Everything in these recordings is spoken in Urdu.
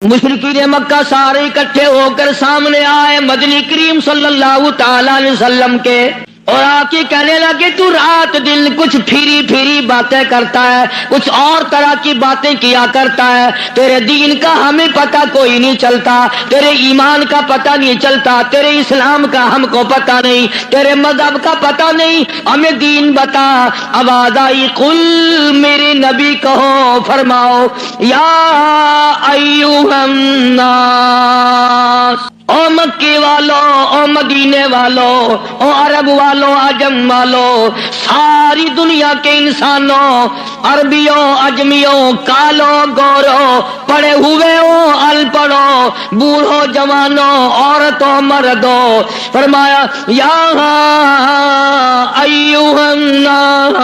مشرکین مکہ سارے اکٹھے ہو کر سامنے آئے مدنی کریم صلی اللہ تعالی علیہ وسلم کے، اور آ کے کہنے لگے تو رات دن کچھ پھری پھری باتیں کرتا ہے، کچھ اور طرح کی باتیں کیا کرتا ہے، تیرے دین کا ہمیں پتہ کوئی نہیں چلتا، تیرے ایمان کا پتہ نہیں چلتا، تیرے اسلام کا ہم کو پتہ نہیں، تیرے مذہب کا پتہ نہیں، ہمیں دین بتا۔ آواز آئی قل، میرے نبی کہو فرماؤ، یا ایھا الناس، او مکے والو، او مدینے والو، او عرب والو، عجم والو، ساری دنیا کے انسانوں، عربیوں، اجمیوں، کالو گورو، پڑھے ہوئے ہو، ان پڑھو، بوڑھو جوانوں، عورتوں مردوں، فرمایا یا ایھا الناس۔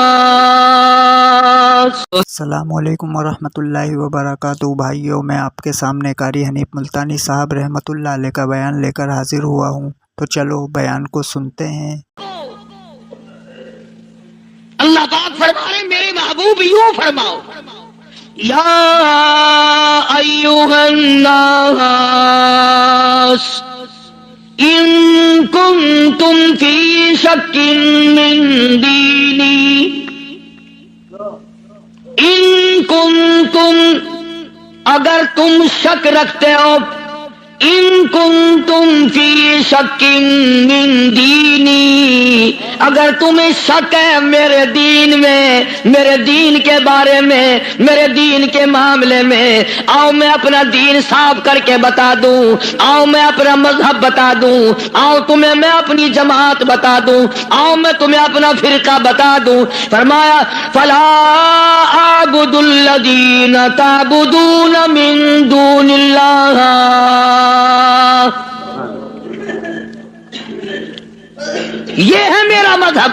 السلام علیکم ورحمۃ اللہ وبرکاتہ۔ بھائیوں، میں آپ کے سامنے قاری حنیف ملتانی صاحب رحمۃ اللہ علیہ کا بیان لے کر حاضر ہوا ہوں، تو چلو بیان کو سنتے ہیں۔ اللہ پاک فرما رہے میرے محبوب یوں فرماؤ، یا ایھا الناس ان کنتم فی شک من دینی، ان کنتم، اگر تم شک رکھتے ہو، ان کنتم فی شک من دینی، اگر تمہیں شک ہے میرے دین میں، میرے دین کے بارے میں، میرے دین کے معاملے میں، آؤ میں اپنا دین صاف کر کے بتا دوں، آؤ میں اپنا مذہب بتا دوں، آؤ تمہیں میں اپنی جماعت بتا دوں، آؤ میں تمہیں اپنا فرقہ بتا دوں۔ فرمایا فلا اعبد الذین تعبدون من دون اللہ، یہ ہے میرا مذہب،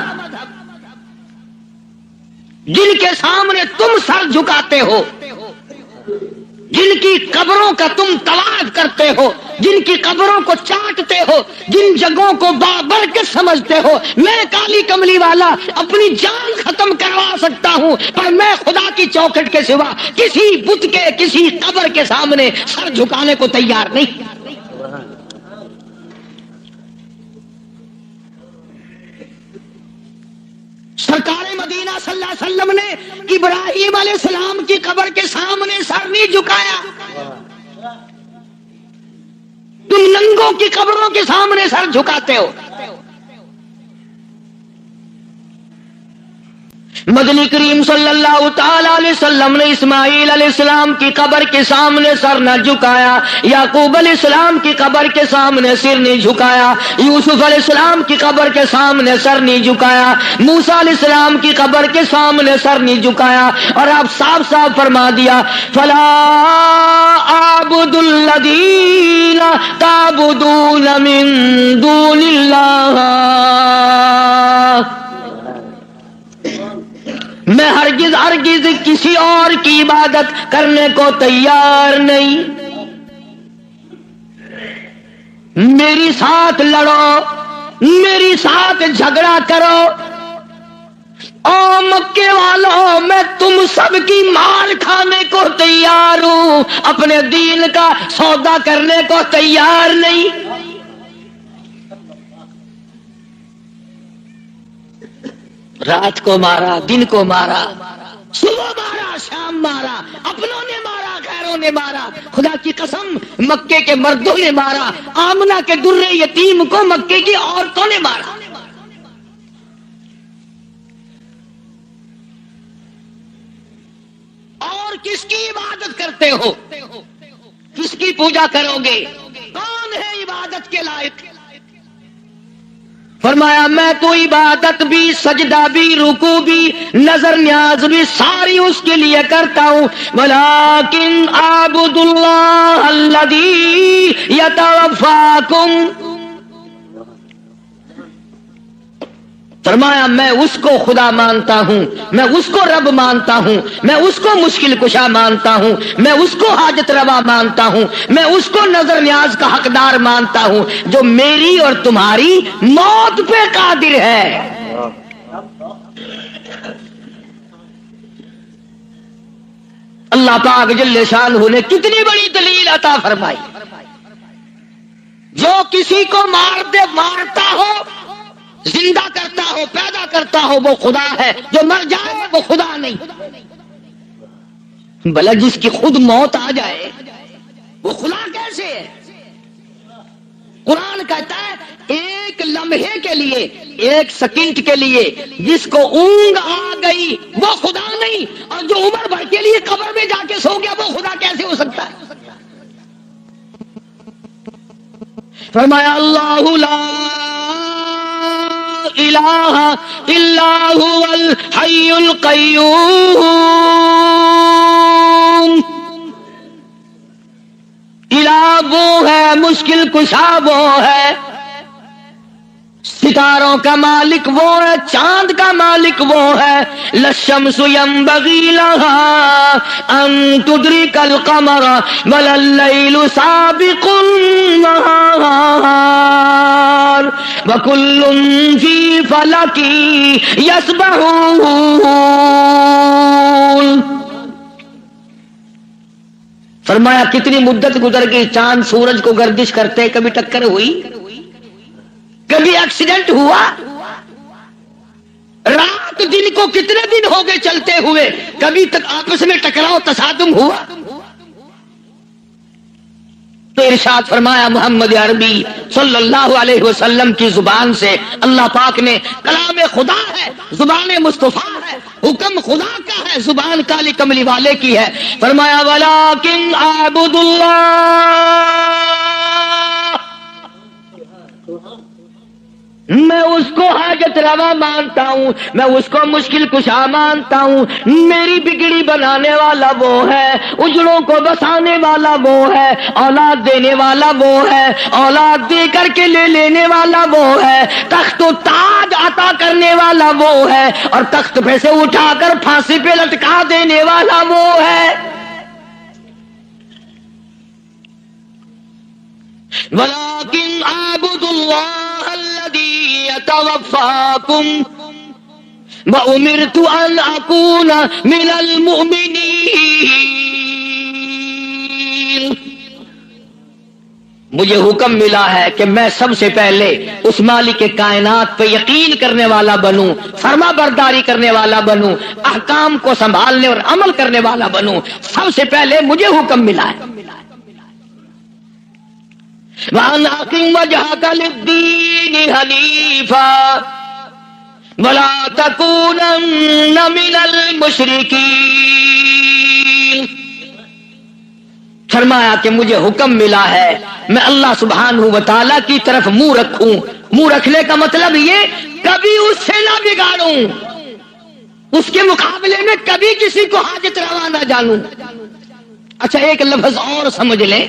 جن کے سامنے تم سر جھکاتے ہو، جن کی قبروں کا تم طواف کرتے ہو، جن کی قبروں کو چاٹتے ہو، جن جگہوں کو بابرکت سمجھتے ہو، میں کالی کملی والا اپنی جان ختم کروا سکتا ہوں، پر میں خدا کی چوکھٹ کے سوا کسی بت کے، کسی قبر کے سامنے سر جھکانے کو تیار نہیں۔ سرکار مدینہ صلی اللہ علیہ وسلم نے ابراہیم علیہ السلام کی قبر کے سامنے سر نہیں جھکایا، تم ننگوں کی قبروں کے سامنے سر جھکاتے ہو۔ مدنی کریم صلی اللہ تعالی علیہ وسلم نے اسماعیل علیہ السلام کی قبر کے سامنے سر نہ جھکایا، یعقوب علیہ السلام کی قبر کے سامنے سر نہیں جھکایا، یوسف علیہ السلام کی قبر کے سامنے سر نہیں جھکایا، موسیٰ علیہ السلام کی قبر کے سامنے سر نہیں جھکایا، اور آپ صاف صاف فرما دیا فلا اعبد الذین تعبدون من دون اللہ، میں ہرگز ہرگز کسی اور کی عبادت کرنے کو تیار نہیں، میری ساتھ لڑو، میری ساتھ جھگڑا کرو، او مکے والوں میں تم سب کی مال کھانے کو تیار ہوں، اپنے دین کا سودا کرنے کو تیار نہیں۔ رات کو مارا، دن کو مارا، صبح مارا، شام مارا، اپنوں نے مارا، غیروں نے مارا، خدا کی قسم مکے کے مردوں نے مارا، آمنہ کے در یتیم کو مکے کی عورتوں نے مارا۔ اور کس کی عبادت کرتے ہو؟ کس کی پوجا کرو گے؟ کون ہے عبادت کے لائق؟ فرمایا میں تو عبادت بھی، سجدہ بھی، رکوع بھی، نظر نیاز بھی ساری اس کے لیے کرتا ہوں، ولیکن اعبد اللہ الذی یتوفاکم، فرمایا میں اس کو خدا مانتا ہوں، میں اس کو رب مانتا ہوں، میں اس کو مشکل کشا مانتا ہوں، میں اس کو حاجت روا مانتا ہوں، میں اس کو نظر نیاز کا حقدار مانتا ہوں، جو میری اور تمہاری موت پہ قادر ہے۔ اللہ پاک جل شانہ نے کتنی بڑی دلیل عطا فرمائی. جو کسی کو مارتا ہو، زندہ کرتا ہو، پیدا کرتا ہو، وہ خدا ہے. جو مر جائے وہ خدا نہیں. بھلا جس کی خود موت آ جائے وہ خدا کیسے ہے؟ قرآن کہتا ہے ایک لمحے کے لیے، ایک سیکنڈ کے لیے جس کو اونگ آ گئی وہ خدا نہیں، اور جو عمر بھر کے لیے قبر میں جا کے سو گیا وہ خدا کیسے ہو سکتا ہے؟ فرمایا اللہ لا الہ الا هو الحی القیوم. الہ وہ ہے، مشکل کشا وہ ہے، ستاروں کا مالک وہ ہے، چاند کا مالک وہ ہے. للشمس ينبغي لها ان تدرك القمر ولا الليل سابق النهار وكل في فلك يسبحون. فرمایا کتنی مدت گزر گئی، چاند سورج کو گردش کرتے، کبھی ٹکر ہوئی، کبھی ایکسیڈنٹ ہوا. رات دن کو کتنے دن ہو گئے چلتے ہوئے، کبھی تک آپس میں ٹکراؤ تصادم ہوا. تو ارشاد فرمایا محمد عربی صلی اللہ علیہ وسلم کی زبان سے، اللہ پاک نے، کلام خدا ہے، زبان مصطفیٰ ہے، حکم خدا کا ہے، زبان کالی کملی والے کی ہے. فرمایا وَلَٰكِنْ أَعْبُدُ اللَّهَ، میں اس کو حاجت روا مانتا ہوں، میں اس کو مشکل کشا مانتا ہوں. میری بگڑی بنانے والا وہ ہے، اجڑوں کو بسانے والا وہ ہے، اولاد دینے والا وہ ہے، اولاد دے کر کے لے لینے والا وہ ہے، تخت و تاج عطا کرنے والا وہ ہے، اور تخت پہ سے اٹھا کر پھانسی پہ لٹکا دینے والا وہ ہے. وَلَٰكِنْ أَعْبُدُ اللَّهَ الَّذِي يَتَوَفَّاكُمْ وَأُمِرْتُ أَنْ أَكُونَ مِنَ الْمُؤْمِنِينَ. مجھے حکم ملا ہے کہ میں سب سے پہلے اس مالک کائنات پہ یقین کرنے والا بنوں، فرما برداری کرنے والا بنوں، احکام کو سنبھالنے اور عمل کرنے والا بنوں. سب سے پہلے مجھے حکم ملا ہے. وَأَنْ أَقِمْ وَجْهَكَ لِلدِّينِ حَنِيفًا وَلَا تَكُونَنَّ مِنَ الْمُشْرِكِينَ. فرمایا کہ مجھے حکم ملا ہے میں اللہ سبحانہ و تعالیٰ کی طرف منہ رکھوں. منہ رکھنے کا مطلب یہ کبھی اس سے نہ بگاڑوں، اس کے مقابلے میں کبھی کسی کو حاجت روا نہ جانوں. اچھا ایک لفظ اور سمجھ لیں،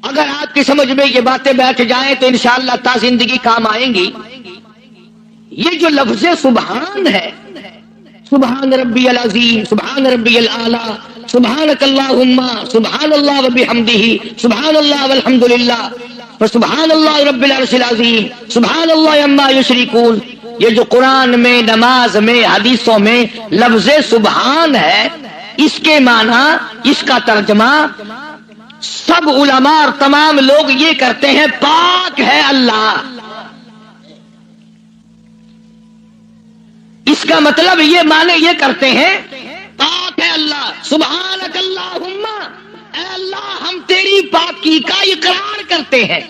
اگر آپ کی سمجھ میں یہ باتیں بیٹھ جائیں تو انشاءاللہ تا زندگی کام آئیں گی. یہ جو لفظ سبحان ہے، سبحان ربی العظیم، سبحان ربی الاعلی، سبحانک اللہم، سبحان اللہ وبحمدہ، سبحان اللہ والحمدللہ، سبحان اللہ رب العرش العظیم، سبحان اللہ عما یشرکون. یہ جو قرآن میں، نماز میں، حدیثوں میں لفظ سبحان ہے، اس کے معنی، اس کا ترجمہ سب علماء اور تمام لوگ یہ کرتے ہیں پاک ہے اللہ. اس کا مطلب یہ معنی یہ کرتے ہیں پاک ہے اللہ. سبحانک اللہم، اے اللہ ہم تیری پاکی کا اقرار کرتے ہیں.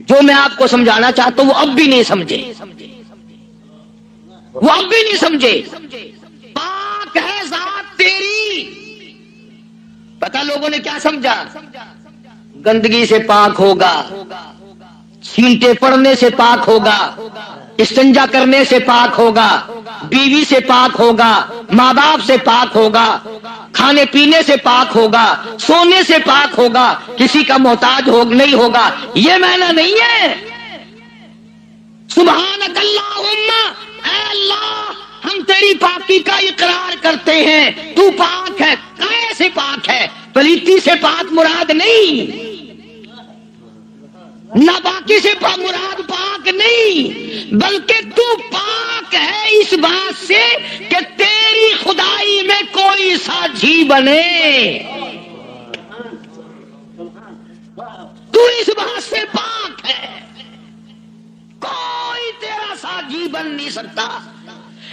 جو میں آپ کو سمجھانا چاہتا ہوں وہ اب بھی نہیں سمجھے، وہ اب بھی نہیں سمجھے. پاک ہے ذات تیری. پتہ لوگوں نے کیا سمجھا؟ گندگی سے پاک ہوگا، چھینٹے پڑنے سے پاک ہوگا، استنجا کرنے سے پاک ہوگا، بیوی سے پاک ہوگا، ماں باپ سے پاک ہوگا، کھانے پینے سے پاک ہوگا، سونے سے پاک ہوگا، کسی کا محتاج نہیں ہوگا. یہ معنی نہیں ہے. سبحانک اللہم، اے اللہ ہم تیری پاکی کا اقرار کرتے ہیں، تو پاک ہے. کیسے پاک ہے؟ پلیتی سے پاک مراد نہیں، ناپاکی سے مراد پاک نہیں، بلکہ تو پاک پاک ہے اس بات سے کہ تیری خدائی میں کوئی ساجھی بنے. تو اس بات سے پاک ہے، کوئی تیرا ساجھی بن نہیں سکتا.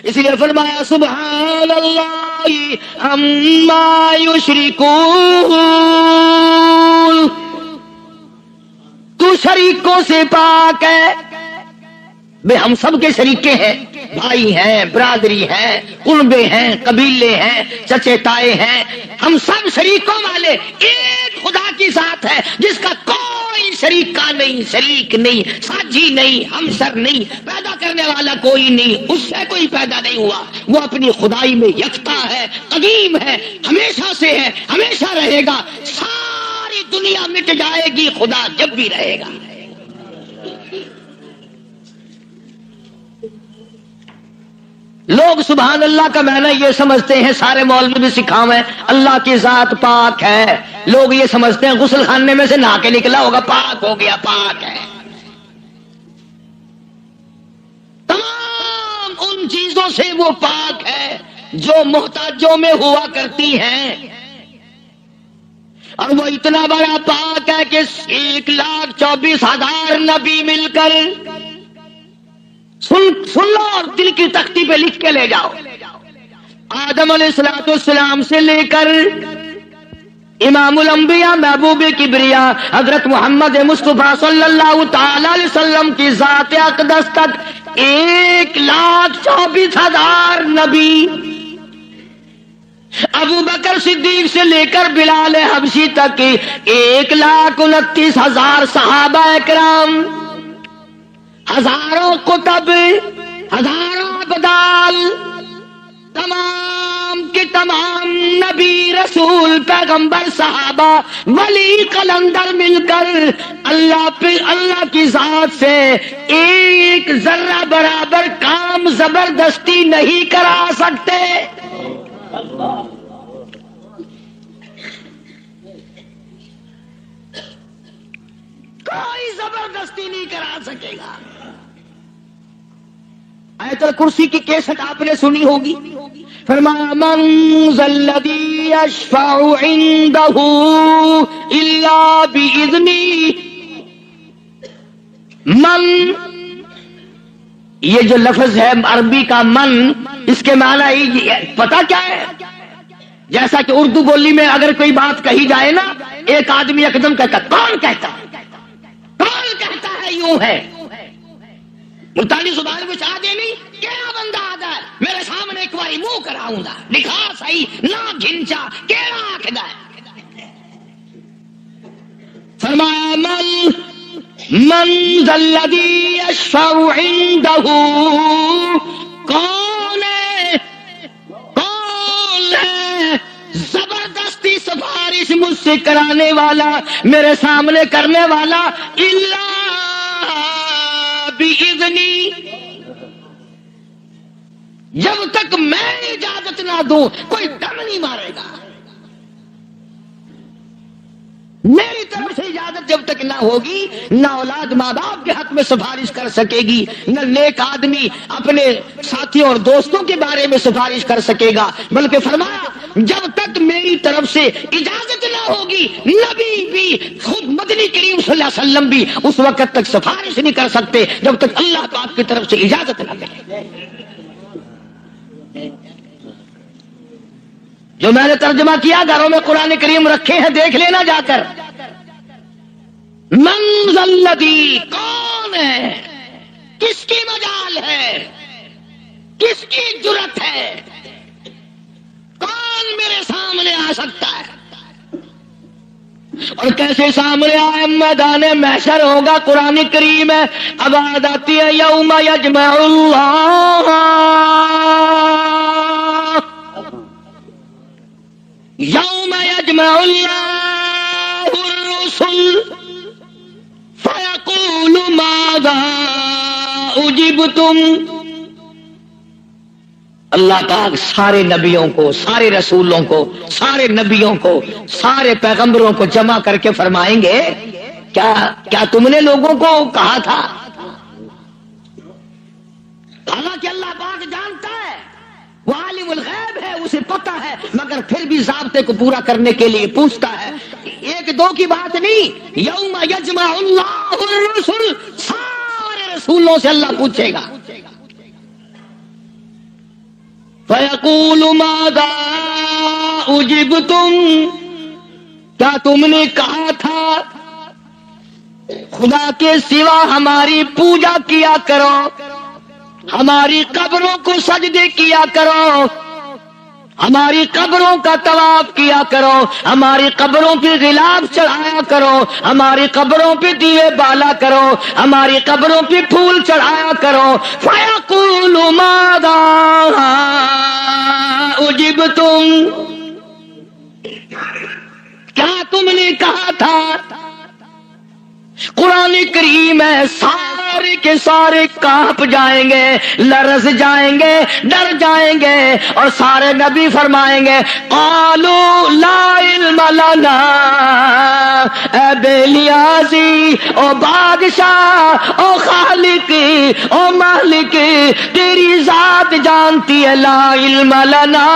اس لیے فرمایا سبحان اللہ عما یشرکون، تو شریکوں سے پاک ہے. بے ہم سب کے شریکے ہیں، بھائی ہیں، برادری ہیں، قربے ہیں، قبیلے ہیں، چچے تائے ہیں، ہم سب شریکوں والے ایک خدا کی ذات ہے جس کا کوئی شریکہ نہیں، شریک نہیں، ساجھی نہیں، ہمسر نہیں، پیدا کرنے والا کوئی نہیں، اس سے کوئی پیدا نہیں ہوا. وہ اپنی خدائی میں یکتا ہے، قدیم ہے، ہمیشہ سے ہے، ہمیشہ رہے گا. ساری دنیا مٹ جائے گی، خدا جب بھی رہے گا. لوگ سبحان اللہ کا معنی یہ سمجھتے ہیں، سارے مولوی بھی سکھاویں اللہ کی ذات پاک ہے. لوگ یہ سمجھتے ہیں غسل خانے میں سے نہا کے نکلا ہوگا، پاک ہو گیا، پاک ہے. تمام ان چیزوں سے وہ پاک ہے جو محتاجوں میں ہوا کرتی ہیں، اور وہ اتنا بڑا پاک ہے کہ 1,24,000 نبی مل کر سن لو اور دل کی تختی پہ لکھ کے لے جاؤ. آدم علیہ السلام سے لے کر امام الانبیاء محبوب کبریا حضرت محمد مصطفیٰ صلی اللہ تعالی علیہ وسلم کی ذات اقدس تک 1,24,000 نبی. ابو بکر صدیق سے لے کر بلال حبشی تک 1,29,000 صحابہ اکرام، ہزاروں کتب، ہزاروں ابدال، تمام کے تمام نبی، رسول، پیغمبر، صحابہ، ولی، قلندر مل کر اللہ کی ذات سے ایک ذرہ برابر کام زبردستی نہیں کرا سکتے. کوئی زبردستی نہیں کرا سکے گا. آیت الکرسی کی کیسٹ آپ نے سنی ہوگی. فرمایا من ذا الذی یشفع عنده الا باذنہ. من، یہ جو لفظ ہے عربی کا من، اس کے معنی پتہ کیا ہے؟ جیسا کہ اردو بولی میں اگر کوئی بات کہی جائے نا، ایک آدمی یکدم کہتا کون کہتا ہے، کون کہتا ہے، یوں ہے. ملتانی زبان میں چاہ دے نہیں کیڑا بندہ آدھا ہے میرے سامنے ایک باری منہ کراؤں گا، لکھا صحیح نہ گھنچا کیڑا آکھدا ہے. فرمایا من ذا الذی یشفع عنده، کون ہے زبردستی سفارش مجھ سے کرانے والا، میرے سامنے کرنے والا، الا بِإِذْنِی، جب تک میں اجازت نہ دوں کوئی دم نہیں مارے گا. میری طرف سے اجازت جب تک نہ ہوگی، نہ اولاد ماں باپ کے حق میں سفارش کر سکے گی، نہ نیک آدمی اپنے ساتھیوں اور دوستوں کے بارے میں سفارش کر سکے گا. بلکہ فرمایا جب تک میری طرف سے اجازت نہ ہوگی، نبی بھی، خود مدنی کریم صلی اللہ علیہ وسلم بھی اس وقت تک سفارش نہیں کر سکتے جب تک اللہ پاک کی طرف سے اجازت نہ ملے. جو میں نے ترجمہ کیا، گھروں میں قرآن کریم رکھے ہیں، دیکھ لینا جا کر. من ذا الذی، کون ہے، کس کی مجال ہے، کس کی جرت ہے، کون میرے سامنے آ سکتا ہے. اور کیسے سامنے آئے؟ میدان محشر ہوگا. قرآن کریم ہے، اب آیت آتی ہے یوم یجمع اللہ، یوم یجمع اللہ الرسل فیقول ماذا اجبتم. اللہ پاک سارے نبیوں کو، سارے رسولوں کو، سارے نبیوں کو، سارے پیغمبروں کو جمع کر کے فرمائیں گے کیا تم نے لوگوں کو کہا تھا؟ حالانکہ اللہ پاک اسے پتہ ہے، مگر پھر بھی ضابطے کو پورا کرنے کے لیے پوچھتا ہے. ایک دو کی بات نہیں، یوم یجمع اللہ الرسل، سارے رسولوں سے اللہ پوچھے گا. فَيَقُولُ مَاذَا أُجِبْتُمْ، کیا تم نے کہا تھا خدا کے سوا ہماری پوجا کیا کرو، ہماری قبروں کو سجدے کیا کرو، ہماری قبروں کا طواف کیا کرو، ہماری قبروں پہ غلاف چڑھایا کرو، ہماری قبروں پہ دیے بالا کرو، ہماری قبروں پہ پھول چڑھایا کرو. فَيَقُولُ مَاذَا أُجِبْتُمْ، کیا تم نے کہا تھا؟ قرآن کریم ہے، سارے کے سارے کانپ جائیں گے، لرز جائیں گے، ڈر جائیں گے، اور سارے نبی فرمائیں گے قالوا لا علم لنا. اے بے نیازی، او بادشاہ، او خالق، او مالک، تیری ذات جانتی ہے. لا علم لنا،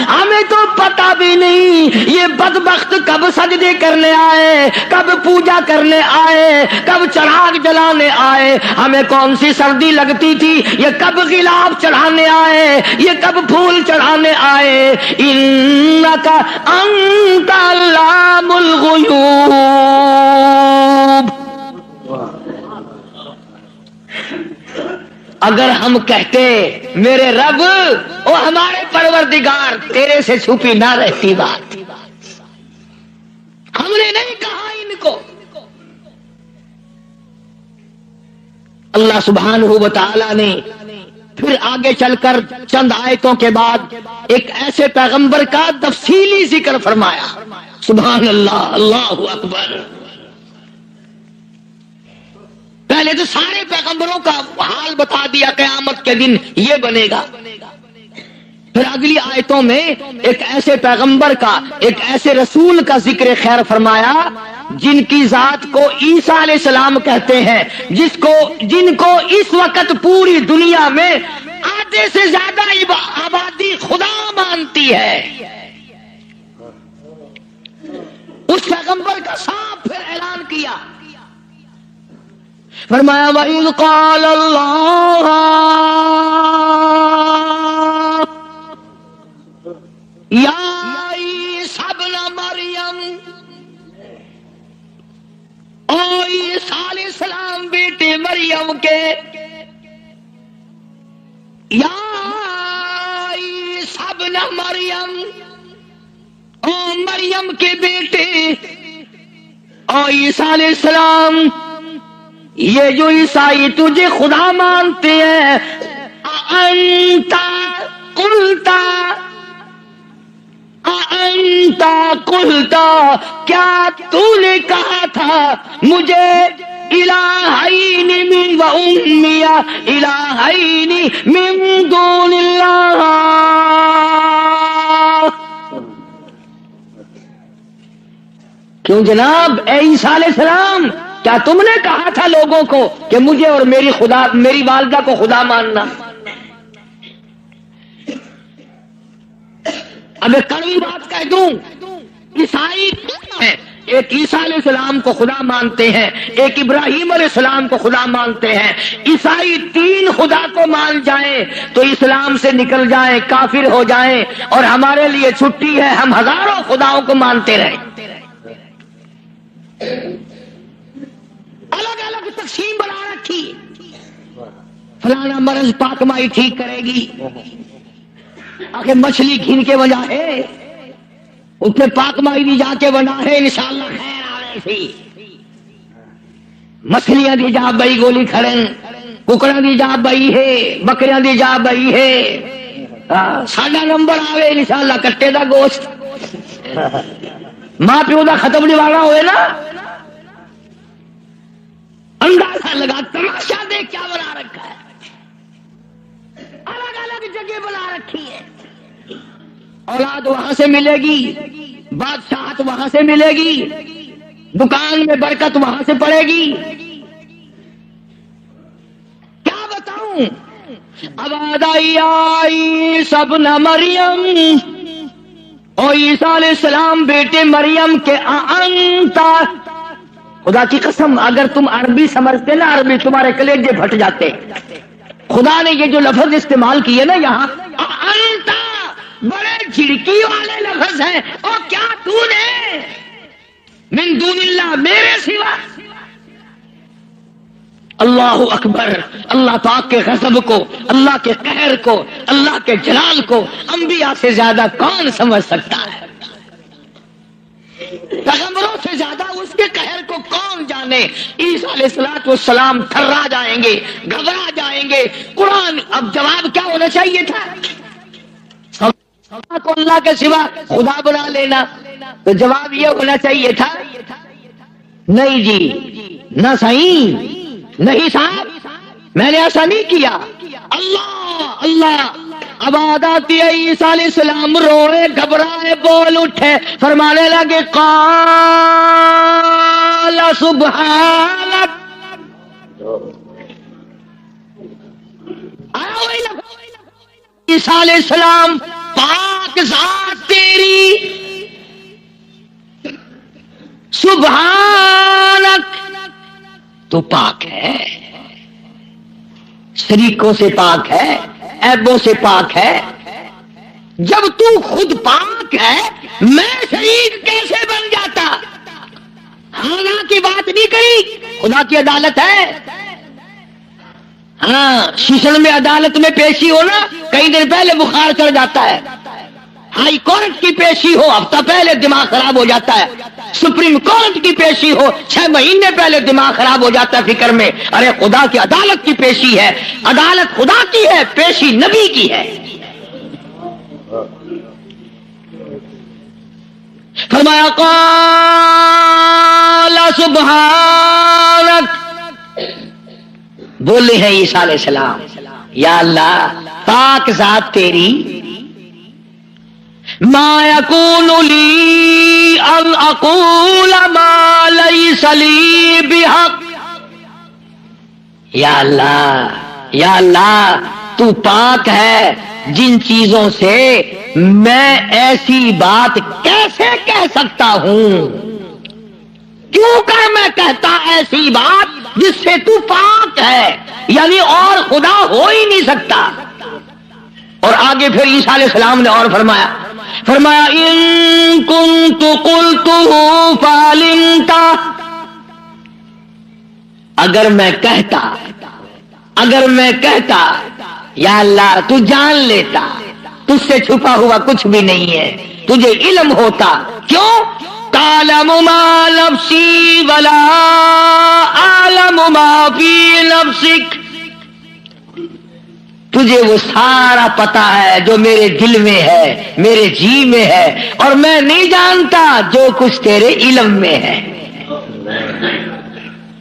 ہمیں تو پتہ بھی نہیں یہ بدبخت کب سجدے کرنے آئے، کب پوجا کرنے آئے، کب چراغ جلانے آئے، ہمیں کون سی سردی لگتی تھی، یہ کب غلاف چڑھانے آئے، یہ کب پھول چڑھانے آئے. انک انت علام الغیوب. اگر ہم کہتے میرے رب او ہمارے پروردگار، تیرے سے چھپی نہ رہتی بات. ہم نے نہیں کہا ان کو. اللہ سبحانہ و تعالی نے پھر آگے چل کر چند آیتوں کے بعد ایک ایسے پیغمبر کا تفصیلی ذکر فرمایا. سبحان اللہ، اللہ اکبر. پہلے تو سارے پیغمبروں کا حال بتا دیا، قیامت کے دن یہ بنے گا. پھر اگلی آیتوں میں ایک ایسے پیغمبر کا، ایک ایسے رسول کا ذکر خیر فرمایا جن کی ذات کو عیسیٰ علیہ السلام کہتے ہیں، جن کو اس وقت پوری دنیا میں آدھے سے زیادہ آبادی خدا مانتی ہے. اس پیغمبر کا صاف پھر اعلان کیا، فرمایا وَإِذْ قَالَ اللَّهُ یا عیسیٰ ابن مریم، او عیسیٰ علیہ السلام بیٹے مریم کے، یا عیسیٰ ابن مریم، او مریم کے بیٹے، او عیسیٰ علیہ السلام، یہ جو عیسائی تجھے خدا مانتے ہیں، انتا قلتا، انتا قلتا، کیا تو نے کہا تھا مجھے الہین من و امی الہین من دون اللہ. کیوں جناب اے عیسیٰ علیہ السلام، کیا تم نے کہا تھا لوگوں کو کہ مجھے اور میری والدہ کو خدا ماننا؟ اب ایک کڑوی بات کہہ دوں، عیسائی ہیں، ایک عیسیٰ علیہ السلام کو خدا مانتے ہیں، ایک ابراہیم علیہ السلام کو خدا مانتے ہیں. عیسائی تین خدا کو مان جائیں تو اسلام سے نکل جائیں، کافر ہو جائیں، اور ہمارے لیے چھٹی ہے، ہم ہزاروں خداؤں کو مانتے رہیں. الگ الگ تقسیم بنا رکھی، فلانا مرض پاک مائی ٹھیک کرے گی. آخر مچھلی گھن کے بنا ہے، اس پہ پاک مائی بھی جا کے بنا ہے، انشاءاللہ خیر آ رہی تھی. مچھلیاں دی جا بئی گولی کھڑن، ککڑا دی جا بئی ہے، بکریاں دی جا بئی ہے، ساڈا نمبر آوے انشاءاللہ کٹے دا گوشت. ماں پیو دا ختم نوانا ہوئے نا، اندازہ لگا، تماشا دیکھ کیا بنا رکھا ہے. الگ الگ جگہ بنا رکھی ہے. اولاد وہاں سے ملے گی، بادشاہت وہاں سے ملے گی، دکان میں برکت وہاں سے پڑے گی. کیا بتاؤں؟ اب عیسیٰ ابن مریم اور عیسیٰ علیہ السلام بیٹے مریم کے انتا، خدا کی قسم اگر تم عربی سمجھتے نا، عربی تمہارے کلیجے پھٹ جاتے. خدا نے یہ جو لفظ استعمال کیے نا یہاں، انتا بڑے جھڑکی والے لفظ ہیں. اور کیا تو نے من دون اللہ، میرے سوا. اللہ اکبر. اللہ پاک کے غضب کو، اللہ کے قہر کو، اللہ کے جلال کو انبیاء سے زیادہ کون سمجھ سکتا ہے؟ پیغمبروں سے زیادہ اس کے قہر کو کون جانے؟ عیسیٰ علیہ السلام تھرا جائیں گے، گھبرا جائیں گے. قرآن اب جواب کیا ہونا چاہیے تھا؟ کو اللہ کے سوا خدا بنا لینا، تو جواب یہ ہونا چاہیے تھا نہیں جی، نہ صحیح نہیں صاحب، میں نے ایسا نہیں کیا. اللہ اللہ. اب آتی ہے عیسیٰ علیہ السلام روئے، گھبرائے، بول اٹھے، فرمانے لگے قال سبحانک. عیسیٰ علیہ السلام، پاک ذات تیری، سبحانک، تو پاک ہے، شریکوں سے پاک ہے، عیبوں سے پاک ہے. جب تو خود پاک ہے میں شریک کیسے بن جاتا؟ خدا کی بات نہیں کری، خدا کی عدالت ہے. ہاں شیشن میں عدالت میں پیشی ہو نا، کئی دن پہلے بخار چڑھ جاتا ہے. ہائی کورٹ کی پیشی ہو ہفتہ پہلے دماغ خراب ہو جاتا ہے. سپریم کورٹ کی پیشی ہو 6 مہینے پہلے دماغ خراب ہو جاتا ہے فکر میں. ارے خدا کی عدالت کی پیشی ہے، عدالت خدا کی ہے، پیشی نبی کی ہے. فرمایا قال سبحانک. بولے ہیں عیسیٰ علیہ السلام، یا اللہ پاک ذات تیری، ما یکون لی ان اقول ما لیس لی بحق. یا اللہ تو پاک ہے، جن چیزوں سے میں ایسی بات کیسے کہہ سکتا ہوں؟ کیوں کہ میں کہتا ایسی بات جس سے تو پاک ہے، یعنی اور خدا ہو ہی نہیں سکتا. اور آگے پھر عیسیٰ علیہ السلام نے اور فرمایا ان کنت قلتہ فعلمت. اگر میں کہتا یا اللہ تو جان لیتا، تجھ سے چھپا ہوا کچھ بھی نہیں ہے، تجھے علم ہوتا. کیوں؟ تعلم ما نفسی ولا اعلم ما فی نفسک. تجھے وہ سارا پتا ہے جو میرے دل میں ہے، میرے جی میں ہے، اور میں نہیں جانتا جو کچھ تیرے علم میں ہے.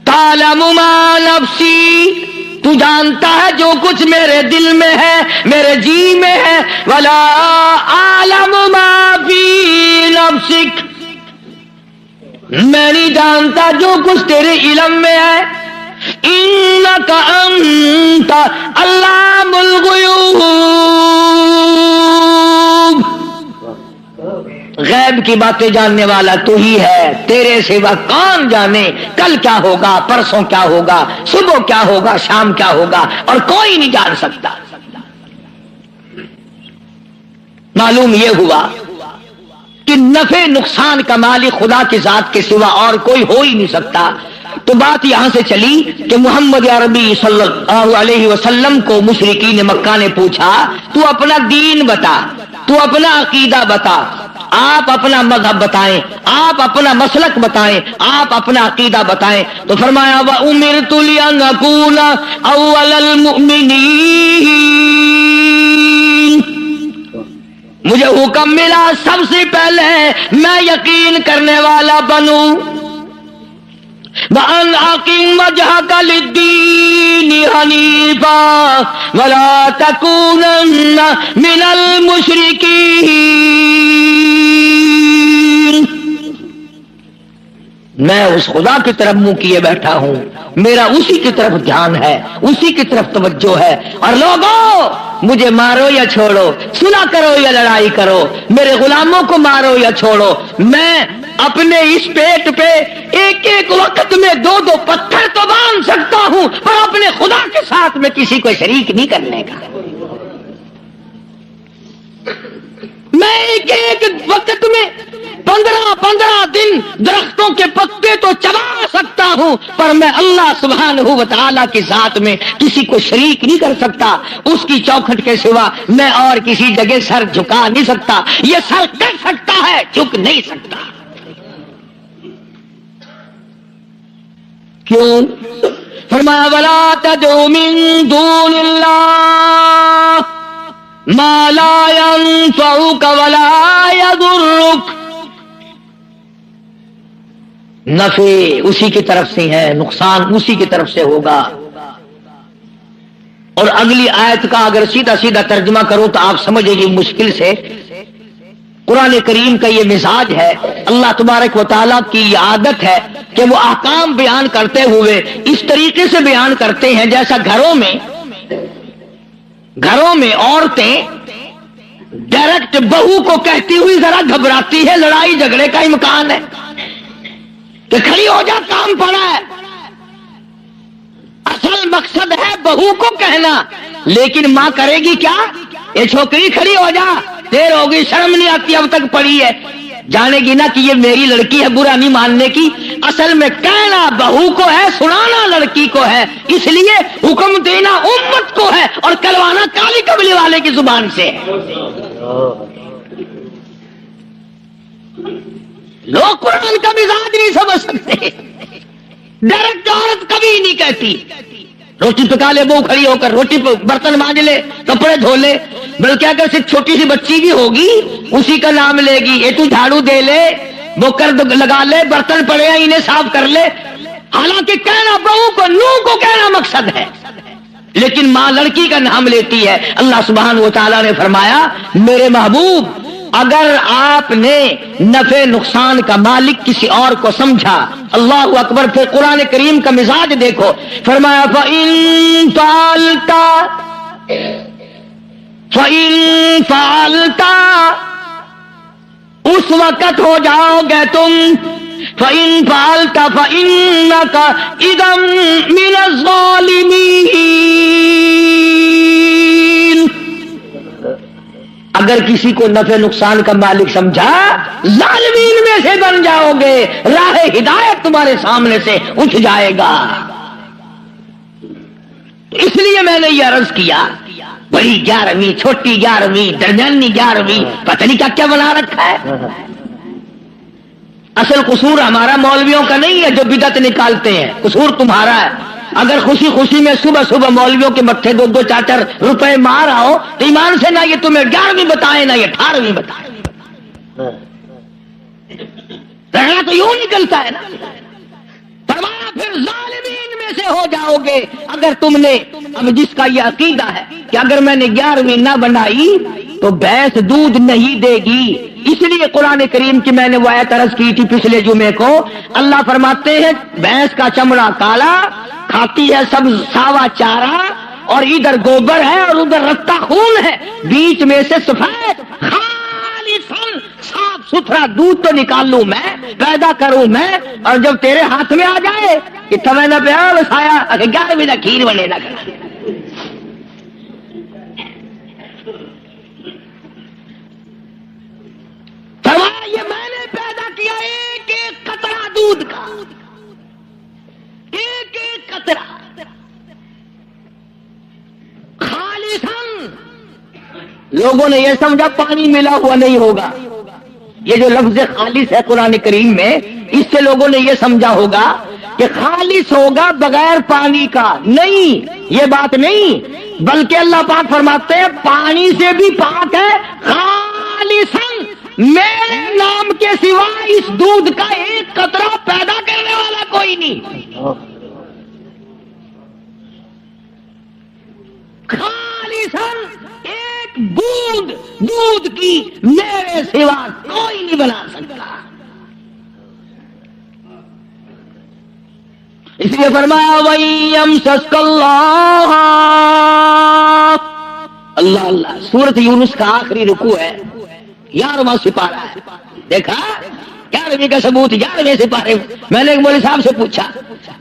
تعلم ما نفسی، تو جانتا ہے جو کچھ میرے دل میں ہے، میرے جی میں ہے. ولا اعلم ما فی نفسک، میں نہیں جانتا جو کچھ تیرے علم میں ہے. انک انت علام الغیوب، غیب کی باتیں جاننے والا تو ہی ہے، تیرے سوا کون جانے کل کیا ہوگا، پرسوں کیا ہوگا، صبح کیا ہوگا، شام کیا ہوگا، اور کوئی نہیں جان سکتا. معلوم یہ ہوا کہ نفع نقصان کا مالک خدا کی ذات کے سوا اور کوئی ہو ہی نہیں سکتا. تو بات یہاں سے چلی کہ محمد عربی صلی اللہ علیہ وسلم کو مشرکین مکہ نے پوچھا تو اپنا دین بتا، تو اپنا عقیدہ بتا، آپ اپنا مذہب بتائیں، آپ اپنا مسلک بتائیں، آپ اپنا عقیدہ بتائیں. تو فرمایا وَأُمِرْتُ لِأَنْ أَكُونَ أَوَّلَ الْمُؤْمِنِينَ، مجھے حکم ملا سب سے پہلے میں یقین کرنے والا بنوں. وَأَنْ أَقِمْ وَجْهَكَ لِلدِّينِ حَنِيفًا وَلَا تَكُونَنَّ مِنَ الْمُشْرِكِينَ. میں اس خدا کی طرف منہ کیے بیٹھا ہوں، میرا اسی کی طرف دھیان ہے، اسی کی طرف توجہ ہے۔ اور لوگوں مجھے مارو یا چھوڑو، صلح کرو یا لڑائی کرو، میرے غلاموں کو مارو یا چھوڑو، میں اپنے اس پیٹ پہ ایک ایک وقت میں 2 پتھر تو باندھ سکتا ہوں، پر اپنے خدا کے ساتھ میں کسی کو شریک نہیں کرنے کا۔ میں ایک ایک وقت میں 15 دن درختوں کے پتے تو چبا سکتا ہوں، پر میں اللہ سبحانہ و تعالیٰ کی ذات میں کسی کو شریک نہیں کر سکتا۔ اس کی چوکھٹ کے سوا میں اور کسی جگہ سر جھکا نہیں سکتا۔ یہ سر کر سکتا ہے، جھک نہیں سکتا۔ کیوں؟ فرمایا وَلَا تَدْعُ مِن دُونِ اللَّهِ مَا لَا يَنفَعُكَ وَلَا يَضُرُّكَ۔ نفع اسی کی طرف سے ہے، نقصان اسی کی طرف سے ہوگا۔ اور اگلی آیت کا اگر سیدھا سیدھا ترجمہ کرو تو آپ سمجھیں گے مشکل سے۔ قرآن کریم کا یہ مزاج ہے، اللہ تبارک و تعالیٰ کی یہ عادت ہے کہ وہ احکام بیان کرتے ہوئے اس طریقے سے بیان کرتے ہیں جیسا گھروں میں عورتیں ڈائریکٹ بہو کو کہتی ہوئی ذرا گھبراتی ہے، لڑائی جھگڑے کا امکان ہے کہ کھڑی ہو جا، کام پڑا ہے۔ اصل مقصد ہے بہو کو کہنا، لیکن ماں کرے گی کیا؟ یہ چھوکری کھڑی ہو جا، دیر ہوگی، شرم نہیں آتی، اب تک پڑی ہے، جانے گی نا کہ یہ میری لڑکی ہے، برا نہیں ماننے کی۔ اصل میں کہنا بہو کو ہے، سنانا لڑکی کو ہے، اس لیے حکم دینا امت کو ہے اور کروانا کالی کملی والے کی زبان سے ہے۔ لوگ قرآن کا مزاج نہیں سمجھ سکتے۔ ڈائریکٹ عورت کبھی نہیں کہتی روٹی پکا لے، بہو کھڑی ہو کر روٹی برتن مانج لے، کپڑے دھو لے، بلکہ اگر صرف چھوٹی سی بچی بھی ہوگی اسی کا نام لے گی، یہ تو جھاڑو دے لے، وہ کرد لگا لے، برتن پڑے ہیں انہیں صاف کر لے۔ حالانکہ کہنا بہو کو، نوح کو کہنا مقصد ہے، لیکن ماں لڑکی کا نام لیتی ہے۔ اللہ سبحانہ و تعالیٰ نے فرمایا میرے محبوب اگر آپ نے نفع نقصان کا مالک کسی اور کو سمجھا، اللہ اکبر، پھر قرآن کریم کا مزاج دیکھو، فرمایا فَإِن فَعَلْتَ اس وقت ہو جاؤ گے تم، فَإِن فَعَلْتَ فَإِنَّكَ إِذًا مِنَ الظَّالِمِينَ۔ اگر کسی کو نفع نقصان کا مالک سمجھا، ظالمین میں سے بن جاؤ گے، راہ ہدایت تمہارے سامنے سے اٹھ جائے گا۔ اس لیے میں نے یہ عرض کیا، بڑی 11ویں، چھوٹی 11ویں، درمیانی 11ویں، پتہ نہیں کیا کیا بنا رکھا ہے۔ اصل قصور ہمارا مولویوں کا نہیں ہے جو بدعت نکالتے ہیں، قصور تمہارا ہے۔ اگر خوشی خوشی میں صبح صبح مولویوں کے متھے 2-2 4-4 روپے مار آؤ تو ایمان سے نہ یہ تمہیں 11ویں بتائے نہ یہ 18ویں بتائے، رہنا تو یوں نکلتا ہے نا۔ فرمایا پھر ظالمین میں سے ہو جاؤ گے اگر تم نے، اب جس کا یہ عقیدہ ہے کہ اگر میں نے 11ویں نہ بنائی تو بھینس دودھ نہیں دے گی۔ اس لیے قرآن کریم کی میں نے وہ آیت عرض کی تھی پچھلے جمعے کو، اللہ فرماتے ہیں بھینس کا چمڑا کالا، کھاتی ہے سب ساوا چارہ، اور ادھر گوبر ہے اور ادھر رتا خون ہے، بیچ میں سے سفید خالصاً صاف ستھرا دودھ تو نکال لوں میں، پیدا کروں میں، اور جب تیرے ہاتھ میں آ جائے کہ تمہیں نہ پیا بسایا 11ویں نہ کھیر بنے نہ کرا۔ فرمایا یہ میں نے پیدا کیا ایک ایک قطرہ دودھ کا، ایک ایک قطرہ خالصاً۔ لوگوں نے یہ سمجھا پانی ملا ہوا نہیں ہوگا، یہ جو لفظ خالص ہے قرآن کریم میں، اس سے لوگوں نے یہ سمجھا ہوگا کہ خالص ہوگا بغیر پانی کا، نہیں، یہ بات نہیں، بلکہ اللہ پاک فرماتے ہیں پانی سے بھی پاک ہے، خالصاً میرے نام کے سوا اس دودھ کا ایک قطرہ پیدا کرنے والا کوئی نہیں، خالصاً ایک بوند دودھ کی میرے سوا کوئی نہیں بنا سکتا۔ اس لیے فرمایا وَيَمْسَسْكَ اللَّهُ اللہ اللہ. سورۃ یونس کا آخری رکوع ہے، 11واں سپارہ ہے. دیکھا 11ویں کا ثبوت 11ویں سپارے. میں نے ایک مولوی صاحب سے پوچھا،